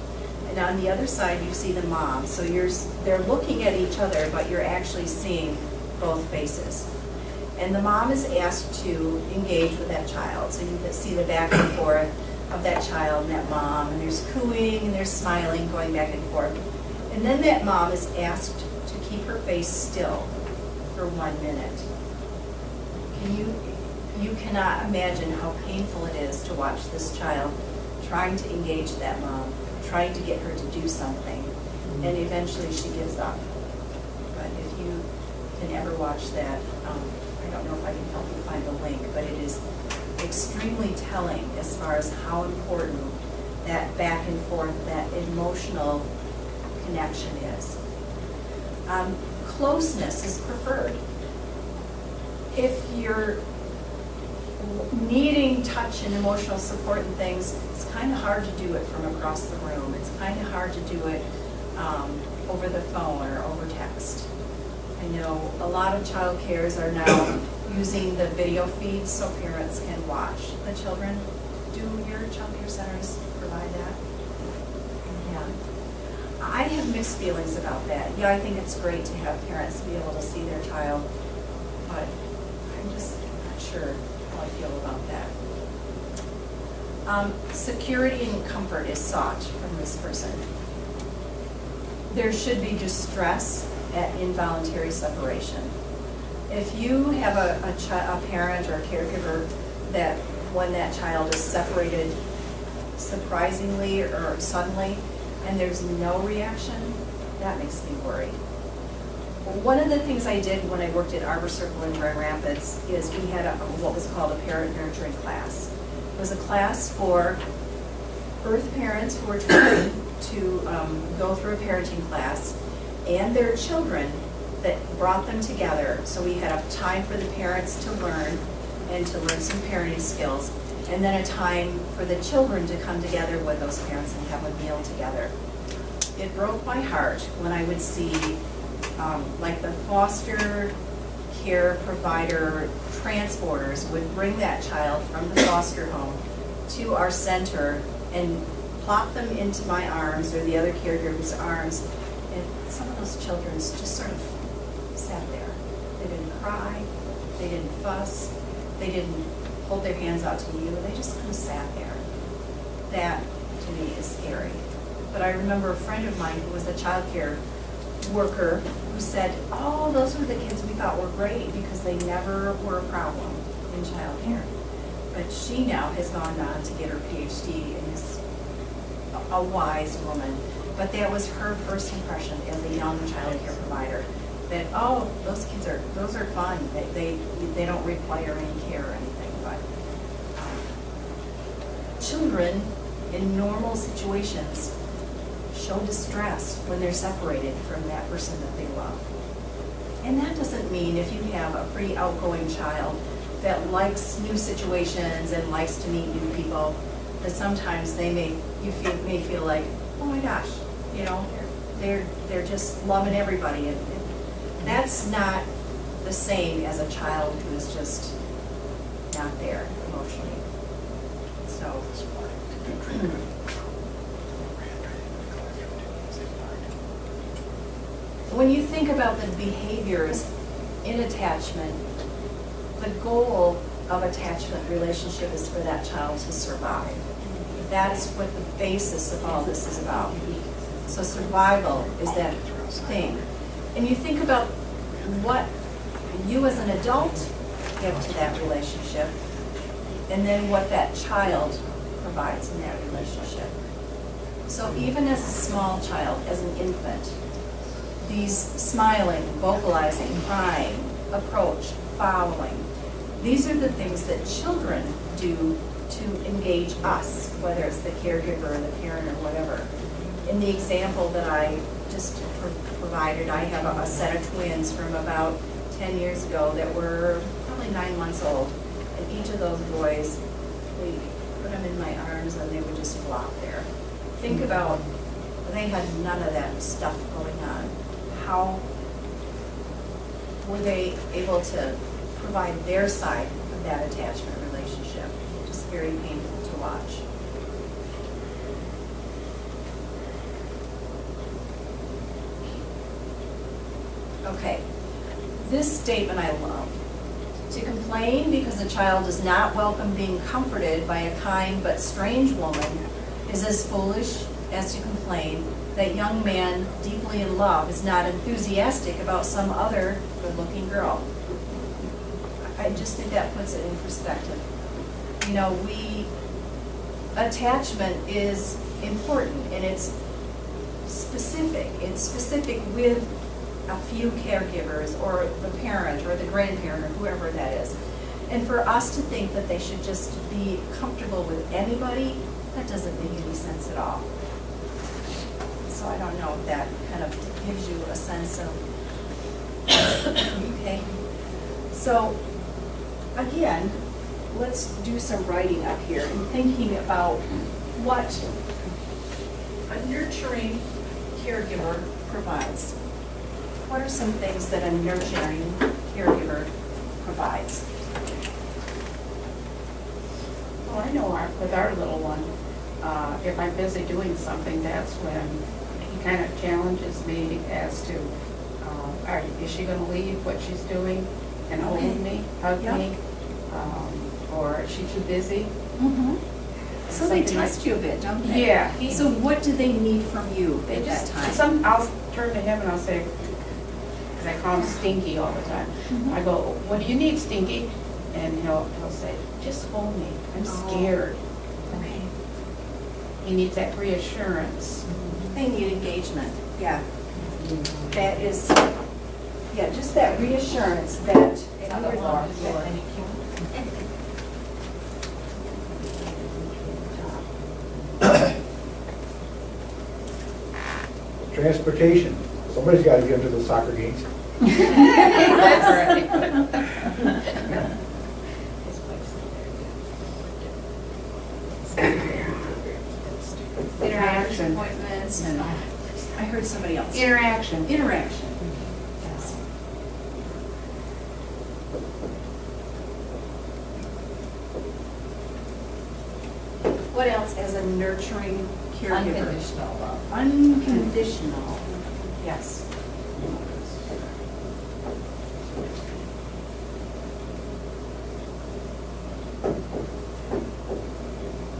And on the other side, you see the mom. So they're looking at each other, but you're actually seeing both faces. And the mom is asked to engage with that child. So you can see the back and forth of that child and that mom. And there's cooing and there's smiling going back and forth. And then that mom is asked to keep her face still for 1 minute. You cannot imagine how painful it is to watch this child trying to engage that mom, trying to get her to do something, and eventually she gives up. But if you can ever watch that, I don't know if I can help you find the link, but it is extremely telling as far as how important that back and forth, that emotional connection is. Closeness is preferred. If you're needing touch and emotional support and things, it's kind of hard to do it from across the room. It's kind of hard to do it over the phone or over text. I know a lot of child cares are now using the video feeds so parents can watch the children. Do your child care centers provide that? Yeah. I have mixed feelings about that. Yeah, I think it's great to have parents be able to see their child, but I'm just not sure how I feel about that. Security and comfort is sought from this person. There should be distress at involuntary separation. If you have a parent or a caregiver that when that child is separated surprisingly or suddenly and there's no reaction, that makes me worry. One of the things I did when I worked at Arbor Circle in Grand Rapids is we had what was called a parent nurturing class. It was a class for birth parents who were trying to go through a parenting class and their children that brought them together. So we had a time for the parents to learn and to learn some parenting skills, and then a time for the children to come together with those parents and have a meal together. It broke my heart when I would see like the foster care provider transporters would bring that child from the foster home to our center and plop them into my arms or the other caregiver's arms, and some of those children just sort of sat there. They didn't cry, they didn't fuss, they didn't hold their hands out to you, they just kind of sat there. That, to me, is scary. But I remember a friend of mine who was a child care worker who said, oh, those were the kids we thought were great because they never were a problem in child care. But she now has gone on to get her PhD and is a wise woman. But that was her first impression as a young child care provider. That, oh, those are fun. They don't require any care or anything. But children in normal situations show distress when they're separated from that person that they love. And that doesn't mean if you have a pretty outgoing child that likes new situations and likes to meet new people, that sometimes you may feel like, oh my gosh, you know, they're just loving everybody. And that's not the same as a child who is just not there emotionally. So. When you think about the behaviors in attachment, the goal of attachment relationship is for that child to survive. That's what the basis of all this is about. So survival is that thing. And you think about what you as an adult give to that relationship, and then what that child provides in that relationship. So even as a small child, as an infant, these smiling, vocalizing, crying, approach, following, these are the things that children do to engage us, whether it's the caregiver or the parent or whatever. In the example that I just provided, I have a set of twins from about 10 years ago that were probably 9 months old. And each of those boys, we put them in my arms and they would just flop there. Think about, they had none of that stuff going on. How were they able to provide their side of that attachment relationship? Just very painful to watch. Okay, this statement I love. To complain because a child is not welcome being comforted by a kind but strange woman is as foolish as to complain that young man deeply in love is not enthusiastic about some other good-looking girl. I just think that puts it in perspective. You know, attachment is important and it's specific. It's specific with a few caregivers or the parent or the grandparent or whoever that is. And for us to think that they should just be comfortable with anybody, that doesn't make any sense at all. So I don't know if that kind of gives you a sense of, okay. So again, let's do some writing up here and thinking about what a nurturing caregiver provides. What are some things that a nurturing caregiver provides? Well, I know with our little one, if I'm busy doing something, that's when he kind of challenges me as to, is she going to leave what she's doing and hold me, hug me, or is she too busy? So they test you a bit, don't they? Yeah. So what do they need from you at that time? I'll turn to him and I'll say, because I call him Stinky all the time. I go, what do you need, Stinky? And he'll say, just hold me. I'm scared. Okay. He needs that reassurance. They need engagement, yeah. That is, yeah, just that reassurance that. Transportation. Somebody's got to get to the soccer games. That's right. Interaction. Appointments, and I heard somebody else. Interaction. Interaction. Yes. What else as a nurturing caregiver? Unconditional love. Unconditional. Yes.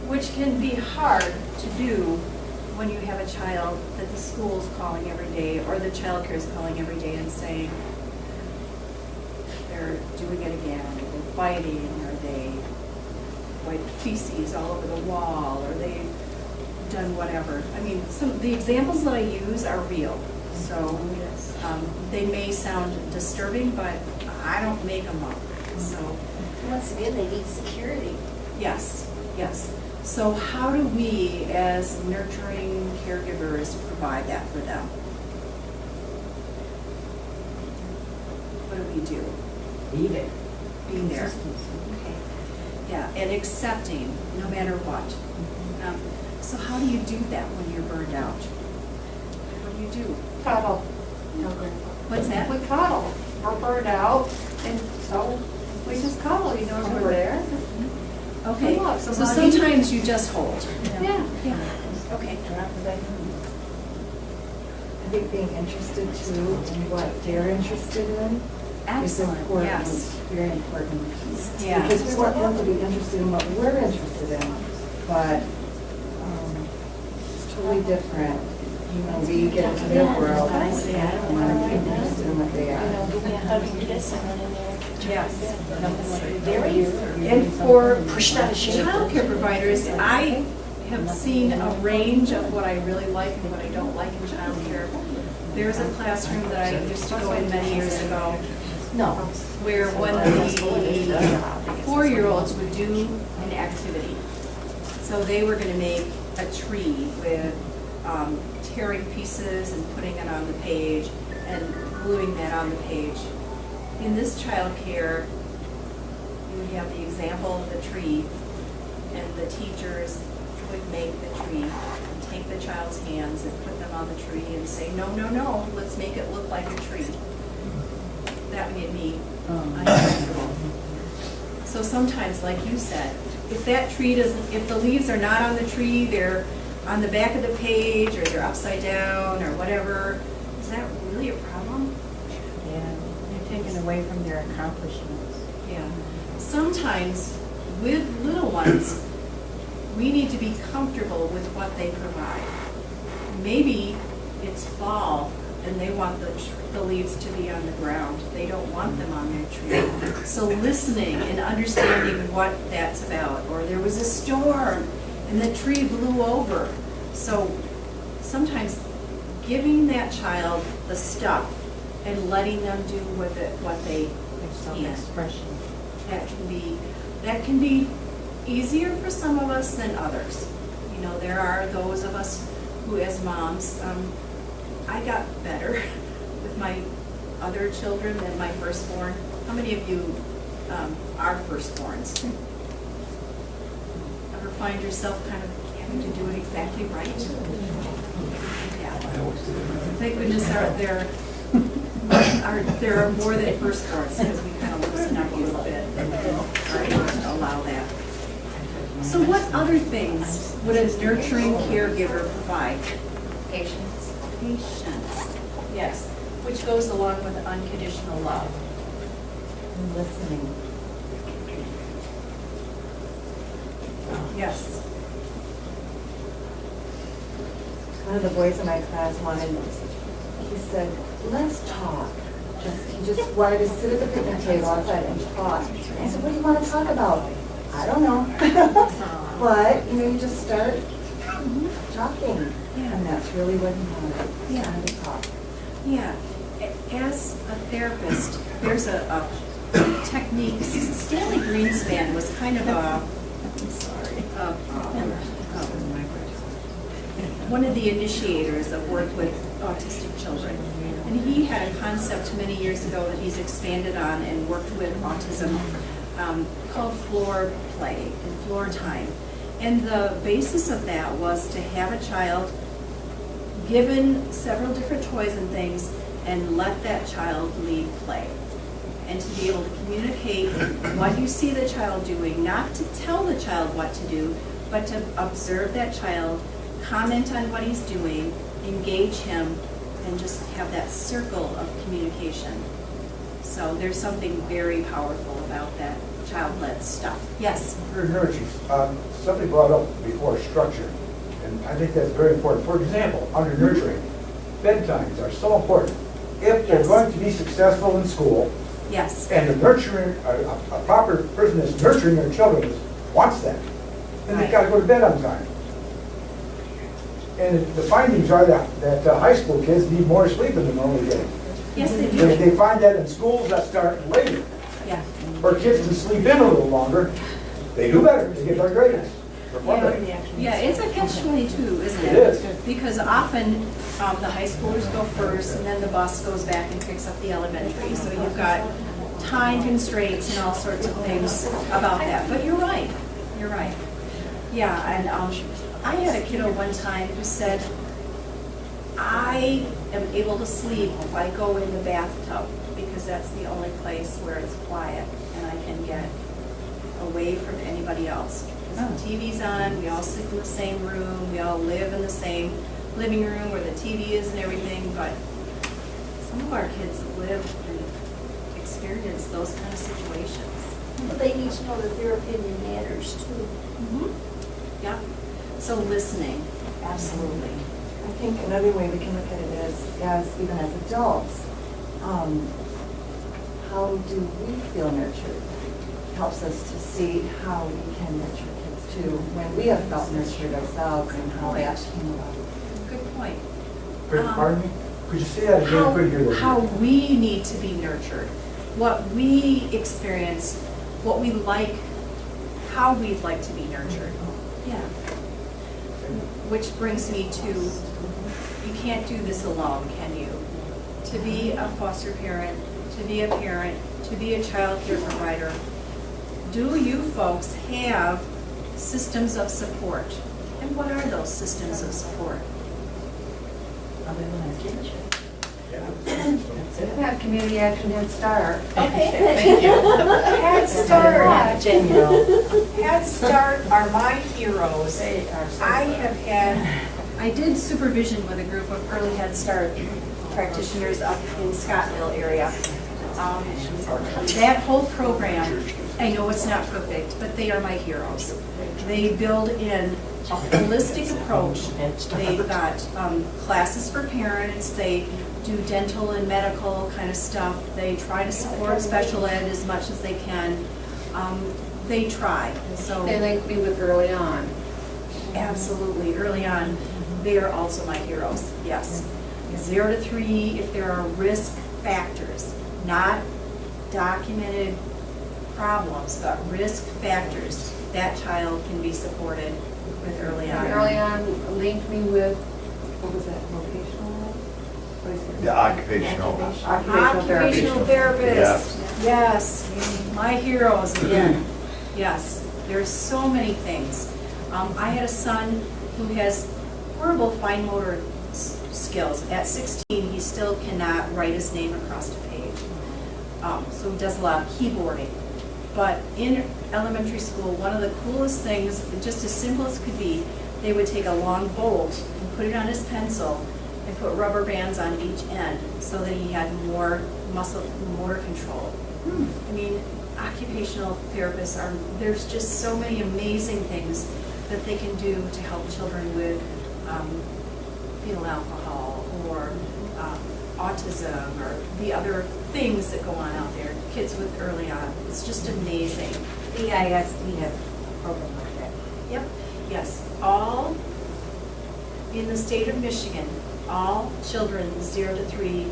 Which can be hard to do when you have a child that the school's calling every day or the child care is calling every day and saying they're doing it again, or they're biting, or they wipe feces all over the wall, or they've done whatever. I mean, the examples that I use are real. So they may sound disturbing, but I don't make them up. So Once again, they need security. yes, yes. So how do we, as nurturing caregivers, provide that for them? What do we do? Be there. Being there. Okay. Yeah, and accepting, no matter what. So how do you do that when you're burned out? What do you do? Cuddle. What's that? We cuddle. We're burned out, and so we just cuddle, you know, we're there. Okay, Good luck, so somebody. sometimes you just hold. Yeah. Yeah, okay. I think being interested too in what they're interested in Excellent, is important. yes. Very important. Yeah. Because we want them to be interested in what we're interested in, but it's totally different. You know, we get into their world and want to be interested in what they are. Yes. And for child care providers, I have seen a range of what I really like and what I don't like in child care. There's a classroom that I used to go in many years ago. Where when the 4-year-olds would do an activity. So they were going to make a tree with tearing pieces and putting it on the page and gluing that on the page. In this child care, you would have the example of the tree, and the teachers would make the tree, and take the child's hands and put them on the tree and say, no, no, no, let's make it look like a tree. That made me uncomfortable. So sometimes, like you said, if that tree doesn't, if the leaves are not on the tree, they're on the back of the page, or they're upside down, or whatever, is that really a problem? Yeah, they're taken away from their accomplishments. Yeah. Sometimes, with little ones, we need to be comfortable with what they provide. Maybe it's fall, and they want the leaves to be on the ground. They don't want them on their tree. So listening and understanding what that's about. Or there was a storm, and the tree blew over. So sometimes giving that child the stuff and letting them do with it what they can. Expression. That can be easier for some of us than others. You know, there are those of us who, as moms, I got better with my other children than my firstborn. How many of you are firstborns? Ever find yourself kind of having to do it exactly right? Yeah. Thank goodness there are more than first thoughts, because we kind of loosen up a little bit and are able to allow that. So what other things would a nurturing caregiver provide? Patience. Patience, yes, which goes along with unconditional love. And listening. Yes. One of the boys in my class he said, let's talk. He just wanted to sit at the picnic table outside and talk. I said, what do you want to talk about? I don't know. But, you just start talking. Yeah. And that's really what he wanted. He Yeah. wanted to talk. Yeah, as a therapist, there's a technique. Stanley Greenspan was kind of one of the initiators of work with autistic children. And he had a concept many years ago that he's expanded on and worked with autism called floor play and floor time. And the basis of that was to have a child given several different toys and things and let that child lead play. And to be able to communicate what you see the child doing, not to tell the child what to do, but to observe that child, comment on what he's doing, engage him, and just have that circle of communication. So there's something very powerful about that child-led stuff. Yes? For nurturing, somebody brought up before structure, and I think that's very important. For example, under nurturing, bedtimes are so important. If they're going to be successful in school, yes, and a nurturing, a proper person that's nurturing their children wants that, then they've got to go to bed on time. And the findings are that high school kids need more sleep than they normally get. Yes, they do. They find that in schools that start later. Yeah. Where kids can sleep in a little longer, they do better, they get better grades. Yeah, it's a catch-22, isn't it? It is. Because often the high schoolers go first, and then the bus goes back and picks up the elementary. So you've got time constraints and all sorts of things about that. But you're right. You're right. Yeah, and I had a kiddo one time who said, I am able to sleep if I go in the bathtub, because that's the only place where it's quiet and I can get away from anybody else. Because the TV's on, we all sleep in the same room, we all live in the same living room where the TV is and everything, but some of our kids live and experience those kind of situations. But they need to know that their opinion matters too. Mm-hmm. Yeah. So listening, absolutely. I think another way we can look at it is, even as adults, how do we feel nurtured? Helps us to see how we can nurture kids too, when we have felt nurtured ourselves and how that came about. Good point. Pardon me? Could you say that again? I couldn't hear that. How we need to be nurtured, what we experience, what we like, how we'd like to be nurtured. Yeah. Which brings me to, you can't do this alone, can you? To be a foster parent, to be a parent, to be a child care provider, do you folks have systems of support? And what are those systems of support? Other than our kinship. We have Community Action Head Start. Okay, thank you. Head Start. Head Start are my heroes. I did supervision with a group of early Head Start practitioners up in Scottsville area. That whole program, I know it's not perfect, but they are my heroes. They build in a holistic approach. They've got classes for parents. They do dental and medical kind of stuff. They try to support special ed as much as they can. They try. So They like to be with early on. absolutely, early on, they are also my heroes. Yes, 0 to 3. If there are risk factors, not documented problems, but risk factors, that child can be supported with early on. And early on linked me with, what was that, vocational? What is it? The occupational. Occupational therapist. Yes, my heroes again. Yes, there's so many things. I had a son who has horrible fine motor skills. At 16, he still cannot write his name across a page. So he does a lot of keyboarding. But in elementary school, one of the coolest things, just as simple as could be, they would take a long bolt and put it on his pencil and put rubber bands on each end so that he had more motor control. I mean, occupational therapists there's just so many amazing things that they can do to help children with fetal alcohol or autism or the other things that go on out there, kids with early on. It's just amazing. BISD has a program like that. Yep, yes. All, in the state of Michigan, all children 0 to 3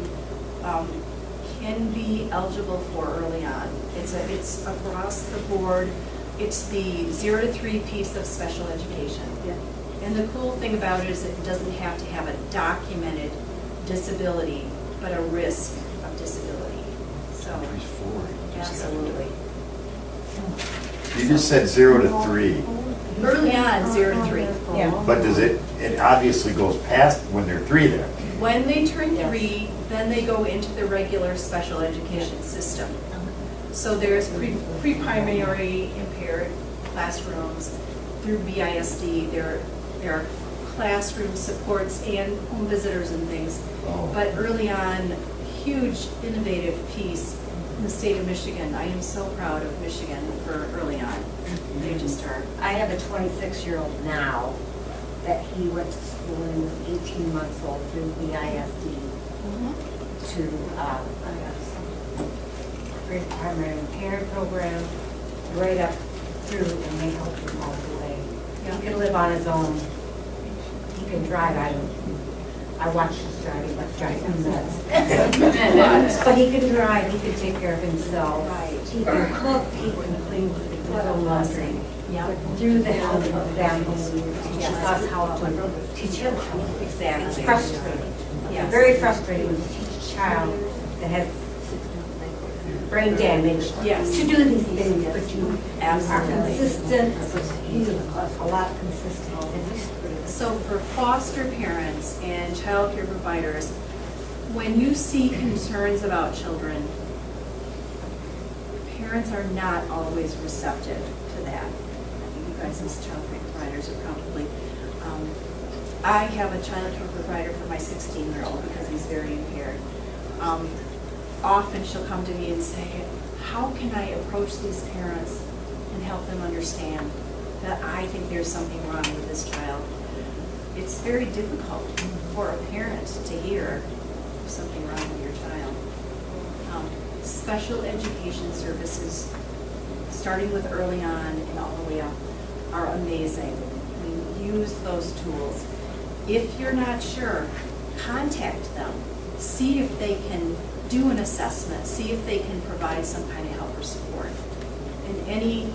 can be eligible for early on. It's across the board. It's the 0 to 3 piece of special education. Yeah. And the cool thing about it is it doesn't have to have a documented disability, but a risk of disability. So, absolutely. You just said 0 to 3. Early on, 0 to 3. Yeah. But it obviously goes past when they're 3 then. When they turn 3, then they go into the regular special education system. So there's pre-primary impaired classrooms through BISD. There are classroom supports and home visitors and things. Oh. But early on, huge innovative piece in the state of Michigan. I am so proud of Michigan for early on. They just are. I have a 26-year-old now that he went to school and was 18 months old through BISD to primary impaired program, right up through, and they help him all the way. He can live on his own. He can drive. I watched his driving, but drive him nuts. But he can drive. He can take care of himself. Right. He can cook. He can clean his own laundry. Through the help of them, who teaches us how to teach him. Exactly. It's frustrating. Yes. Very frustrating when you teach a child that has brain damage Yes. to do these things, but you Absolutely. are consistent. He's a lot consistent. So for foster parents and child care providers, when you see concerns about children, parents are not always receptive to that. I think you guys as child care providers are probably, I have a child care provider for my 16-year-old because he's very impaired. Often she'll come to me and say, how can I approach these parents and help them understand that I think there's something wrong with this child? It's very difficult for a parent to hear there's something wrong with your child. Special education services, starting with early on and all the way up, are amazing. We use those tools. If you're not sure, contact them. See if they can do an assessment. See if they can provide some kind of help or support. And any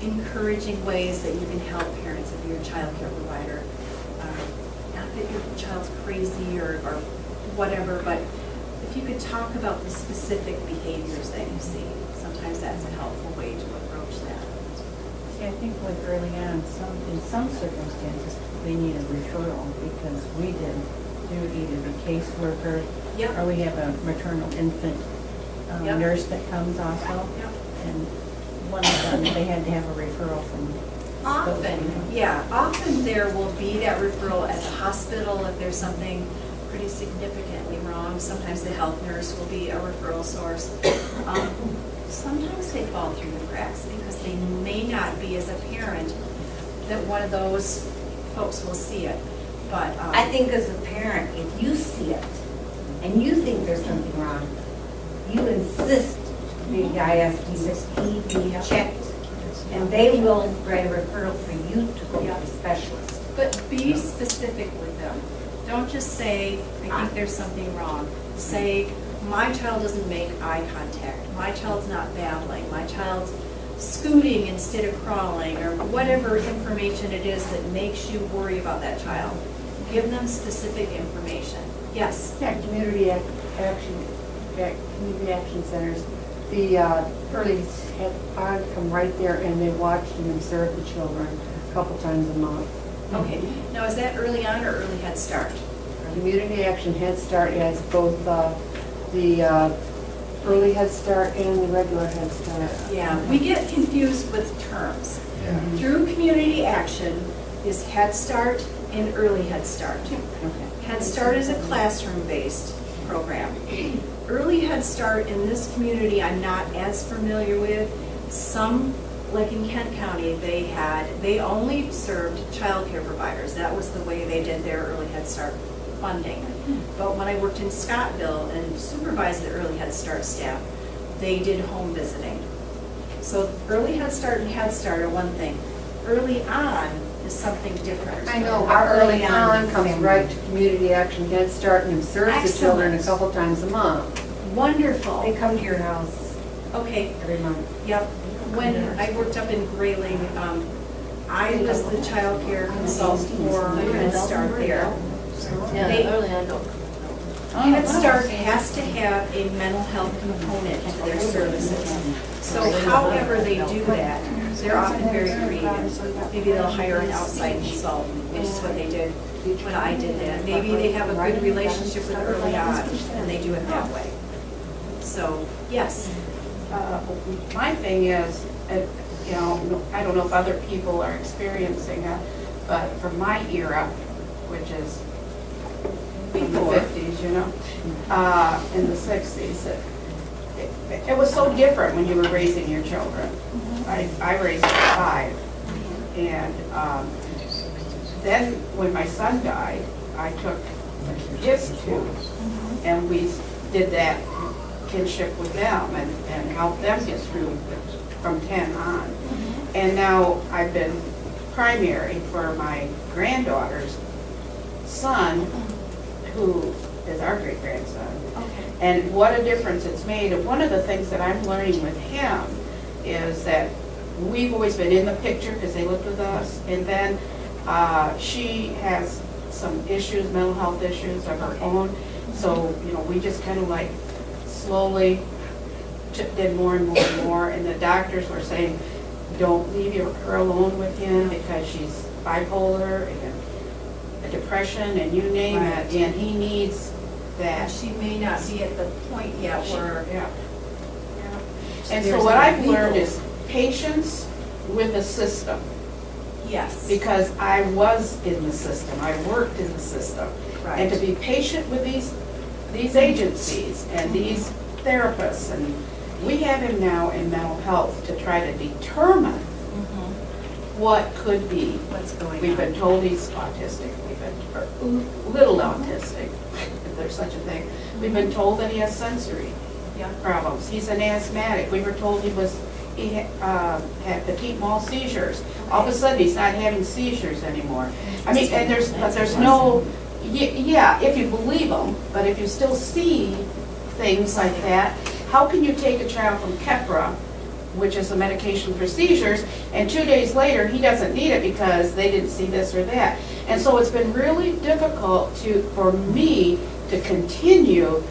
encouraging ways that you can help parents if you're a child care provider. Not that your child's crazy or whatever, but if you could talk about the specific behaviors that you see, sometimes that's a helpful way to approach that. See, I think with early on, in some circumstances, they need a referral because we did do either the caseworker or we have a maternal infant nurse that comes also. And one of them, they had to have a referral from Often there will be that referral at the hospital if there's something pretty significantly wrong. Sometimes the health nurse will be a referral source. Sometimes they fall through the cracks because they may not be as apparent that one of those folks will see it. But I think as a parent, if you see it and you think there's something wrong, you insist the ISD be checked, and they will write a referral for you to go to a specialist. But be specific with them. Don't just say, I think there's something wrong. Say, my child doesn't make eye contact. My child's not babbling. My child's scooting instead of crawling, or whatever information it is that makes you worry about that child. Give them specific information. Yes? Yeah, community action centers. The earlies had come right there and they watched and observed the children couple times a month. Okay, now is that early on or early Head Start? Community Action Head Start has both the early Head Start and the regular Head Start. Yeah, we get confused with terms. Yeah. Through Community Action is Head Start and Early Head Start. Head Start is a classroom-based program. Early Head Start in this community I'm not as familiar with. Some, like in Kent County, they only served childcare providers. That was the way they did their Early Head Start funding. But when I worked in Scottville and supervised the Early Head Start staff, they did home visiting. So Early Head Start and Head Start are one thing. Early on is something different. I know, our early on comes right to Community Action Head Start and serves the children a couple times a month. Wonderful. They come to your house Okay. every month. Yep. When I worked up in Grayling, I was the child care consultant for Head Start there. Yeah, They- early adult. Head Start has to have a mental health component to their services. So however they do that, they're often very creative. Maybe they'll hire an outside consultant, which is what they did when I did that. Maybe they have a good relationship with early on, and they do it that way. So, yes. My thing is, you know, I don't know if other people are experiencing it, but from my era, which is in the 50s, you know, in the 60s, it was so different when you were raising your children. I raised 5, and then when my son died, I took his 2, and we did that kinship with them and helped them get through from 10 on. And now I've been primary for my granddaughter's son, who is our great-grandson. Okay. And what a difference it's made. And one of the things that I'm learning with him is that we've always been in the picture because they lived with us. And then she has some issues, mental health issues of her own. So, you know, we just kind of like slowly did more and more and more. And the doctors were saying, don't leave her alone with him because she's bipolar and depression and you name it. And he needs that. She may not be at the point yet where. Yeah. And so what I've learned is patience with the system. Yes. Because I was in the system, I worked in the system. Right. And to be patient with these agencies and these therapists, and we have him now in mental health to try to determine what could be. What's going on. We've been told he's autistic, or little autistic, if there's such a thing. We've been told that he has sensory problems. He's an asthmatic. We were told he had petit mal seizures. All of a sudden, he's not having seizures anymore. I mean, and there's no, yeah, if you believe them, but if you still see things like that, how can you take a child from Keppra, which is a medication for seizures, and 2 days later, he doesn't need it because they didn't see this or that. And so it's been really difficult for me to continue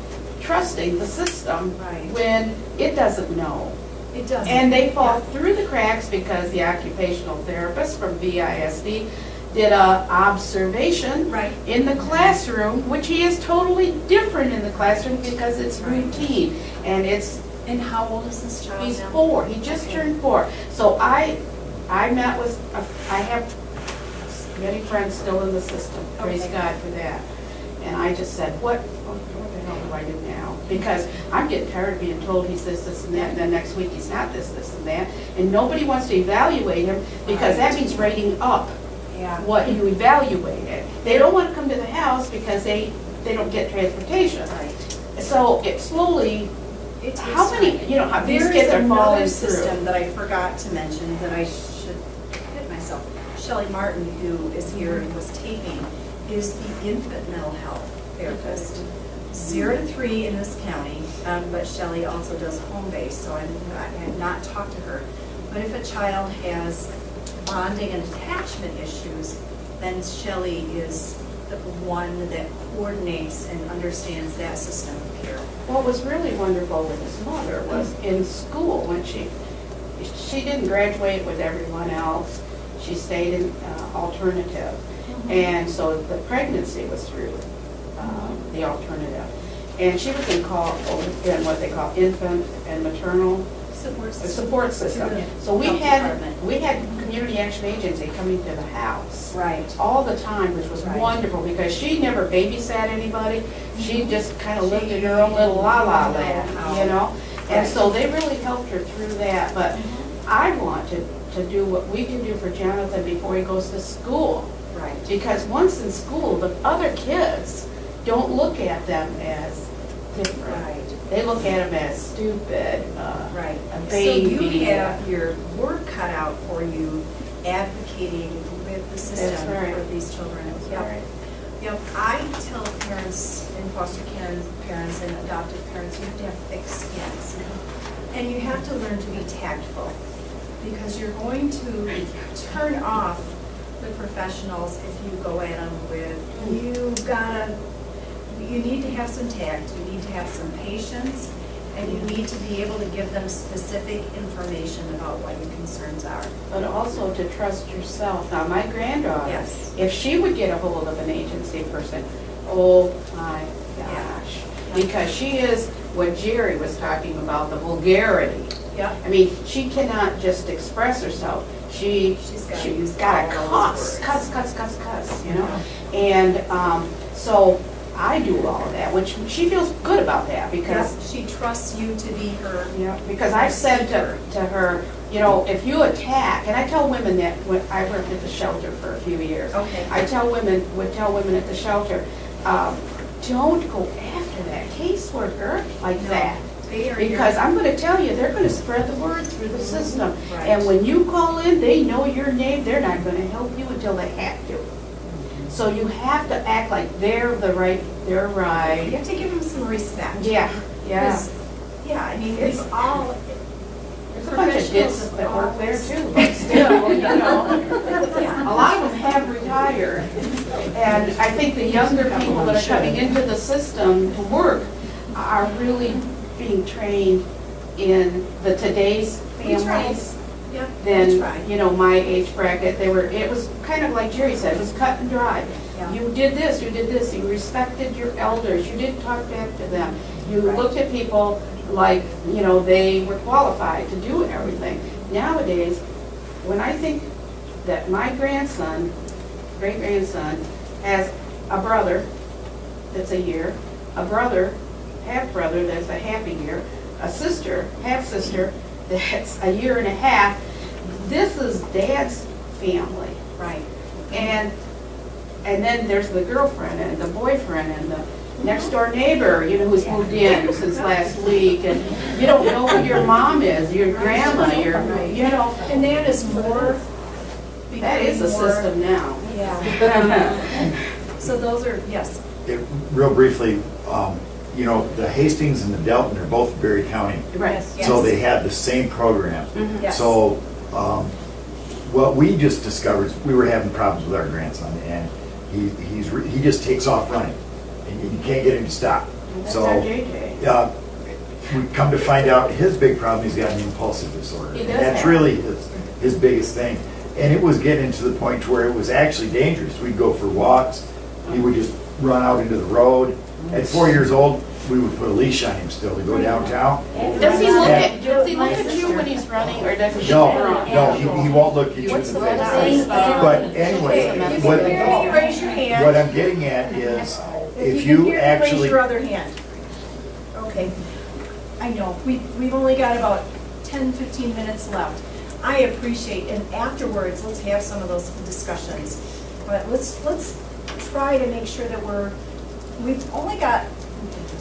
trusting the system when it doesn't know. It doesn't. And they fall through the cracks because the occupational therapist from VISD did a observation in the classroom, which he is totally different in the classroom because it's routine. And it's. And how old is this child? He's 4. He just turned 4. So I met with, I have many friends still in the system. Praise God for that. And I just said, what the hell do I do now? Because I'm getting tired of being told he's this, and that, and then next week he's not this, and that. And nobody wants to evaluate him because that means rating up what you evaluated. They don't want to come to the house because they don't get transportation. So it slowly, how many, you know, how these kids are falling through. System that I forgot to mention that I should hit myself. Shelley Martin, who is here and was taping, is the infant mental health therapist. 0 to 3 in this county, but Shelley also does home base, so I have not talked to her. But if a child has bonding and attachment issues, then Shelley is the one that coordinates and understands that system of care. What was really wonderful with his mother was in school when she didn't graduate with everyone else, She stayed in alternative. And so the pregnancy was through the alternative. And she was in what they call infant and maternal support system. So we had community action agency coming to the house all the time, which was wonderful because she never babysat anybody. She just kind of lived in her own little la-la land, you know. And so they really helped her through that. But I want to do what we can do for Jonathan before he goes to school. Right. Because once in school, the other kids don't look at them as different. Right. They look at him as stupid, a baby. So you have your work cut out for you advocating with the system for these children. Yep. I tell parents and foster care parents and adoptive parents, you have to have thick skins. And you have to learn to be tactful because you're going to turn off the professionals if you go at them with, you need to have some tact, you need to have some patience, and you need to be able to give them specific information about what your concerns are. But also to trust yourself. Now, my granddaughter, if she would get a hold of an agency person, oh my gosh, because she is what Jerry was talking about, the vulgarity. Yeah. I mean, she cannot just express herself. She's got to cuss, you know? And so I do all of that, which she feels good about that because she trusts you to be her. Yeah, because I've said to her, you know, if you attack, and I tell women that when I worked at the shelter for a few years. Okay. Would tell women at the shelter, don't go after that caseworker like that. Because I'm going to tell you, they're going to spread the word through the system. Right. And when you call in, they know your name. They're not going to help you until they have to. So you have to act like they're right. You have to give them some respect. Yeah. I mean, it's all... There's a bunch of dits that work there too, but still, you know. A lot of them have retired. And I think the younger people that are coming into the system to work are really being trained in the today's families than, you know, my age bracket. It was kind of like Jerry said, it was cut and dry. Yeah. You did this, you respected your elders, you didn't talk back to them. You looked at people like, you know, they were qualified to do everything. Nowadays, when I think that my grandson, great-grandson, has a brother that's a year, a brother, half-brother that's a half a year, a sister, half-sister that's a year and a half, this is Dad's family. Right. And then there's the girlfriend and the boyfriend and the next door neighbor, you know, who's moved in since last week, and you don't know who your mom is, your grandma, you know. And that is more. That is a system now. Yeah. So those are, real briefly, you know, the Hastings and the Delton are both Berry County. Right. So they have the same program. Mm-hmm. Yes. So what we just discovered is we were having problems with our grandson, and he just takes off running, and you can't get him to stop. That's so our JJ. We come to find out his big problem, he's got an impulsive disorder. He does and that's really his biggest thing. And it was getting to the point where it was actually dangerous. We'd go for walks, he would just run out into the road. At 4 years old, we would put a leash on him still to go downtown. Does he look at you when he's running, or does he? No, he won't look at you in the face. But anyway, what I'm getting at is, if you actually... Raise your other hand. Okay. I know, we've only got about 10-15 minutes left. I appreciate, and afterwards, let's have some of those discussions. But let's try to make sure that we've only got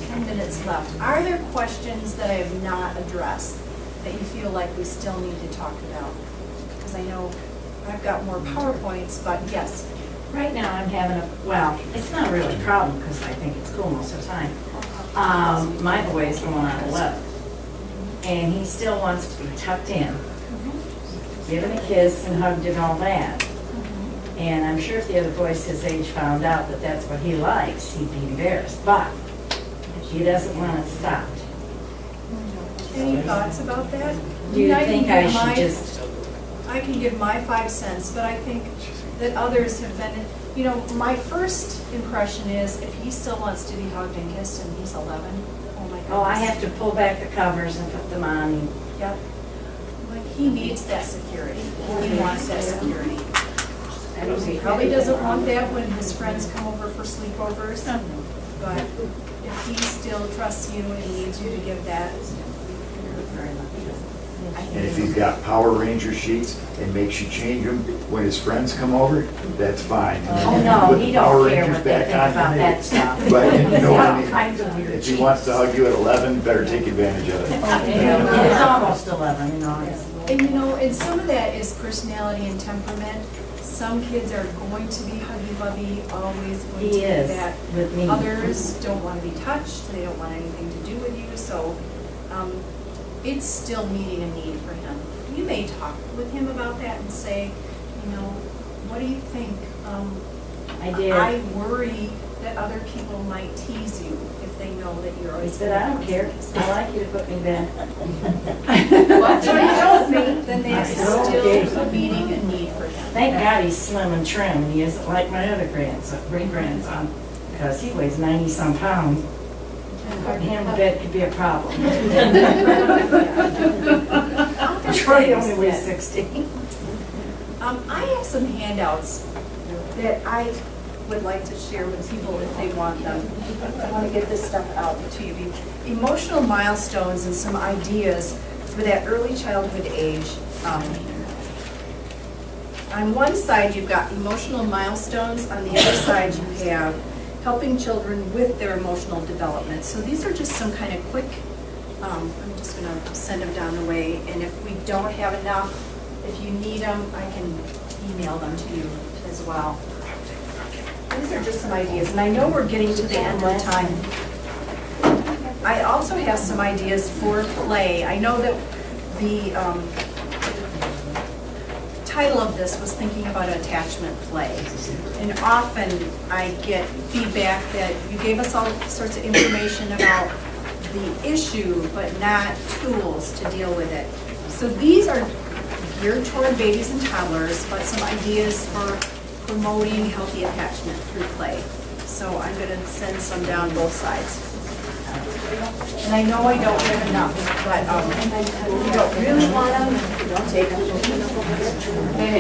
10 minutes left. Are there questions that I have not addressed that you feel like we still need to talk about? Because I know I've got more PowerPoints, but yes. Right now I'm having it's not really a problem because I think it's cool most of the time. My boy is going on 11, and he still wants to be tucked in, given a kiss and hugged and all that. And I'm sure if the other boys his age found out that that's what he likes, he'd be embarrassed. But he doesn't want it stopped. Any thoughts about that? Do you think I should just I can give my 5 cents, but I think that others have been, you know, my first impression is if he still wants to be hugged and kissed and he's 11, oh my goodness. Oh, I have to pull back the covers and put them on. Yep. But he needs that security. He wants that security. He probably doesn't want that when his friends come over for sleepovers, but if he still trusts you and needs you to give that, And if he's got Power Ranger sheets and makes you change them when his friends come over, that's fine. And then Oh, you no, put he Power don't care Rangers what they back think on. about that stuff. But you know what I All mean? kinds of weird If he wants to hug you at 11, better take advantage of it. It's almost 11, you know. and you know, and some of that is personality and temperament. Some kids are going to be huggy-wuggy, always going to He do is, that. with me. Others don't want to be touched, they don't want anything to do with you, so it's still meeting a need for him. You may talk with him about that and say, you know, what do you think? I did. I worry that other people might tease you if they know that you're He always. said, I don't care, I like you to put me there. That's what he told me. Then that's I said, okay. still meeting a need for him. Thank God he's slim and trim, he isn't like my other grandson, great-grandson, because he weighs 90-some pounds. Putting him to bed could be a problem. Troy only weighs 60. I have some handouts that I would like to share with people if they want them. I want to get this stuff out to you. Emotional milestones and some ideas for that early childhood age. On one side, you've got emotional milestones. On the other side, you have helping children with their emotional development. So these are just some kind of quick, I'm just going to send them down the way. And if we don't have enough, if you need them, I can email them to you as well. These are just some ideas, and I know we're getting to the end of time. I also have some ideas for play. I know that the title of this was thinking about attachment play. And often I get feedback that you gave us all sorts of information about the issue, but not tools to deal with it. So these are geared toward babies and toddlers, but some ideas for promoting healthy attachment through play. So I'm going to send some down both sides. And I know I don't have enough, but if you don't really want them, don't take them. And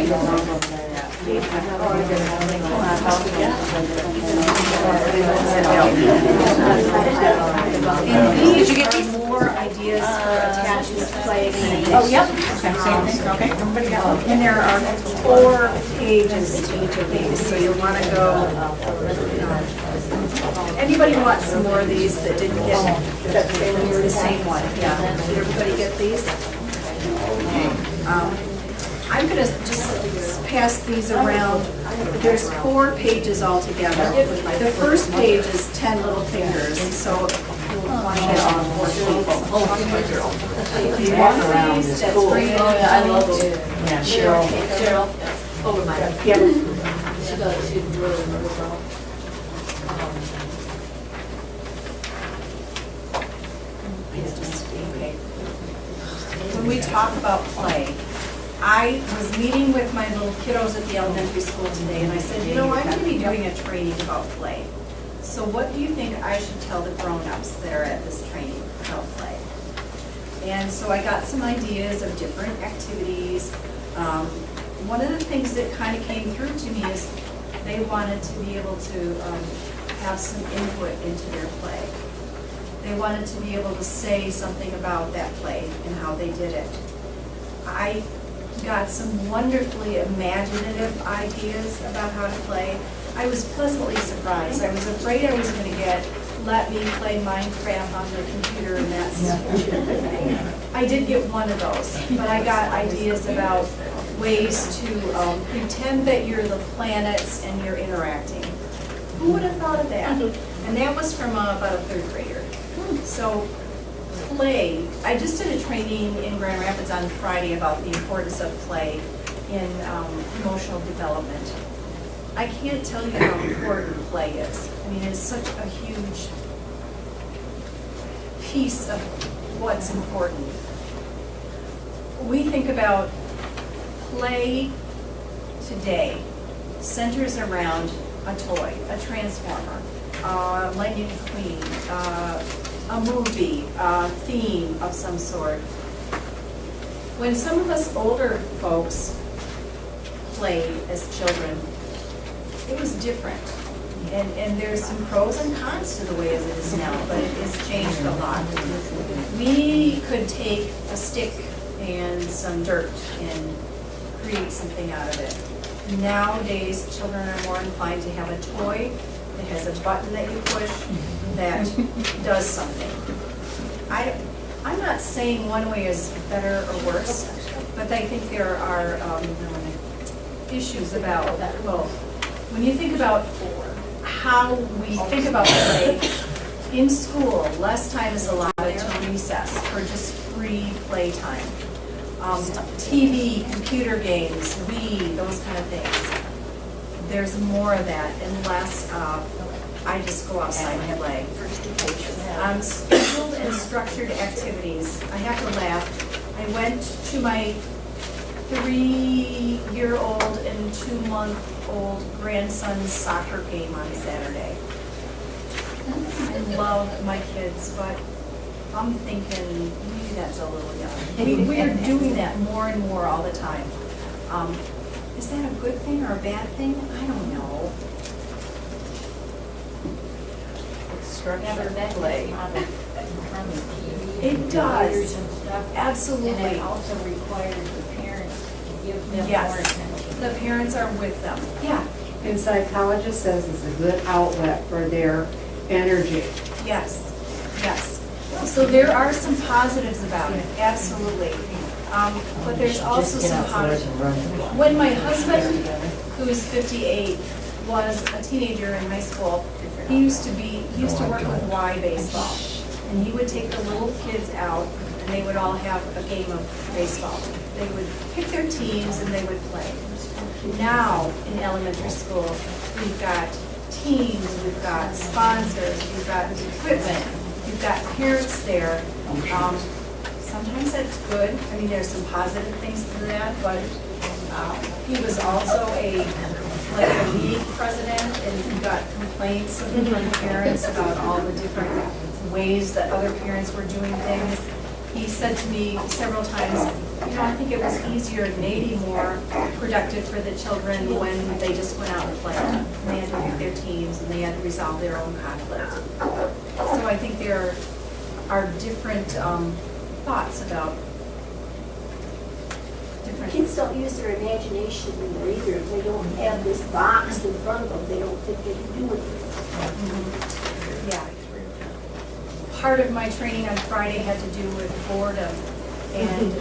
these are more ideas for attachment play. Oh, yep. Okay, everybody got one. And there are 4 pages to each of these, so you'll want to go. Anybody want some more of these that didn't get the same one? Yeah. Did everybody get these? I'm going to just pass these around. There's 4 pages altogether. The first page is 10 little fingers, so you'll want to get on 4 sheets. You walk around, that's great. Oh, yeah, I love it. Yeah, Cheryl. Cheryl, over my head. Yep. She's really wonderful. When we talk about play, I was meeting with my little kiddos at the elementary school today, and I said, you know, I'm going to be doing a training about play. So what do you think I should tell the grown-ups that are at this training about play? And so I got some ideas of different activities. One of the things that kind of came through to me is they wanted to be able to have some input into their play. They wanted to be able to say something about that play and how they did it. I got some wonderfully imaginative ideas about how to play. I was pleasantly surprised. I was afraid I was going to get, let me play Minecraft on the computer and that's I did get one of those, but I got ideas about ways to pretend that you're the planets and you're interacting. Who would have thought of that? And that was from about a 3rd grader. So play, I just did a training in Grand Rapids on Friday about the importance of play in emotional development. I can't tell you how important play is. I mean, it's such a huge piece of what's important. We think about play today centers around a toy, a transformer, Lightning McQueen, a movie, a theme of some sort. When some of us older folks played as children, it was different. And there's some pros and cons to the way as it is now, but it has changed a lot. We could take a stick and some dirt and create something out of it. Nowadays, children are more inclined to have a toy that has a button that you push that does something. I'm not saying one way is better or worse, but I think there are issues about both. When you think about how we think about play, in school, less time is allotted to recess for just free play time. TV, computer games, Wii, those kind of things. There's more of that and less I just go outside and play. Scheduled and structured activities. I have to laugh. I went to my 3-year-old and 2-month-old grandson's soccer game on Saturday. I love my kids, but I'm thinking maybe that's a little young. We are doing that more and more all the time. Is that a good thing or a bad thing? I don't know. Structured play. It does. Absolutely. And it also requires the parents to give them more Yes, attention. the parents are with them. Yeah, And psychologist says it's a good outlet for their energy. yes, yes. So there are some positives about it, absolutely. But there's also some positives. When my husband, who is 58, was a teenager in high school, he used to work with Y baseball. And he would take the little kids out and they would all have a game of baseball. They would pick their teams and they would play. Now, in elementary school, we've got teams, we've got sponsors, we've got equipment, we've got parents there. Sometimes that's good. I mean, there's some positive things to that, but he was also a league president, and he got complaints from parents about all the different ways that other parents were doing things. He said to me several times, you know, I think it was easier and maybe more productive for the children when they just went out and played. And they had to pick their teams and they had to resolve their own conflict. So I think there are different thoughts about different. Kids don't use their imagination anymore either. If they don't have this box in front of them, they don't think they can do it. Yeah. Part of my training on Friday had to do with boredom and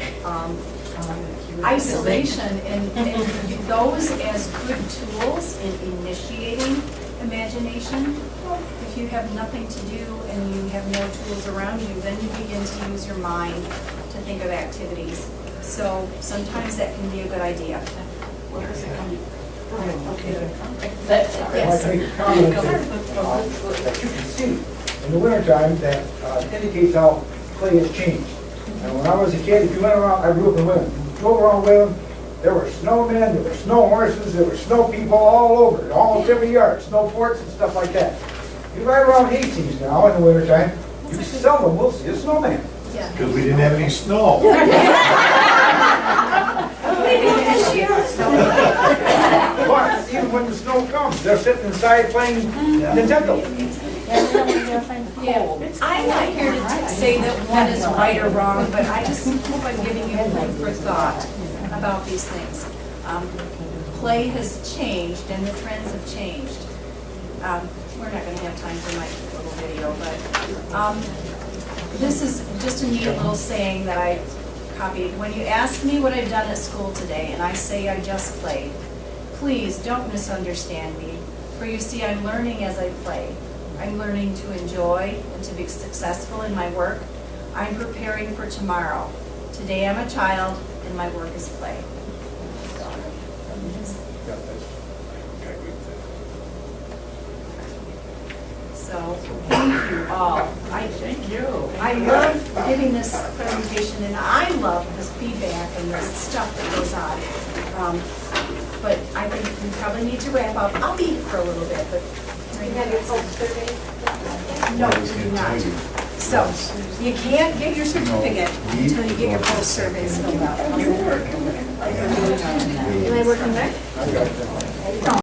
isolation, and those as good tools in initiating imagination. If you have nothing to do and you have no tools around you, then you begin to use your mind to think of activities. So sometimes that can be a good idea. I'd like to make a comment that you can see in the wintertime that indicates how play has changed. And when I was a kid, if you went around, I grew up in Wayland, you drove around Wayland, there were snowmen, there were snow horses, there were snow people all over, almost every yard, snow forts and stuff like that. You ride around Hastings now in the wintertime, you seldom will see a snowman. Because we didn't have any snow. But even when the snow comes, they're sitting inside playing Nintendo. Yeah, I'm not here to say that one is right or wrong, but I just hope I'm giving you food for thought about these things. Play has changed and the trends have changed. We're not going to have time for my little video, but this is just a neat little saying that I copied. When you ask me what I've done at school today and I say I just played, please don't misunderstand me, for you see I'm learning as I play. I'm learning to enjoy and to be successful in my work. I'm preparing for tomorrow. Today I'm a child and my work is play. So, thank you. you all. Thank you. I love giving this presentation, and I love this feedback and this stuff that goes on. But I think we probably need to wrap up. I'll be here for a little bit, but. You have your pulse survey? No, you do not. So, you can't get your certificate until you get your pulse surveys filled out. Am I working there?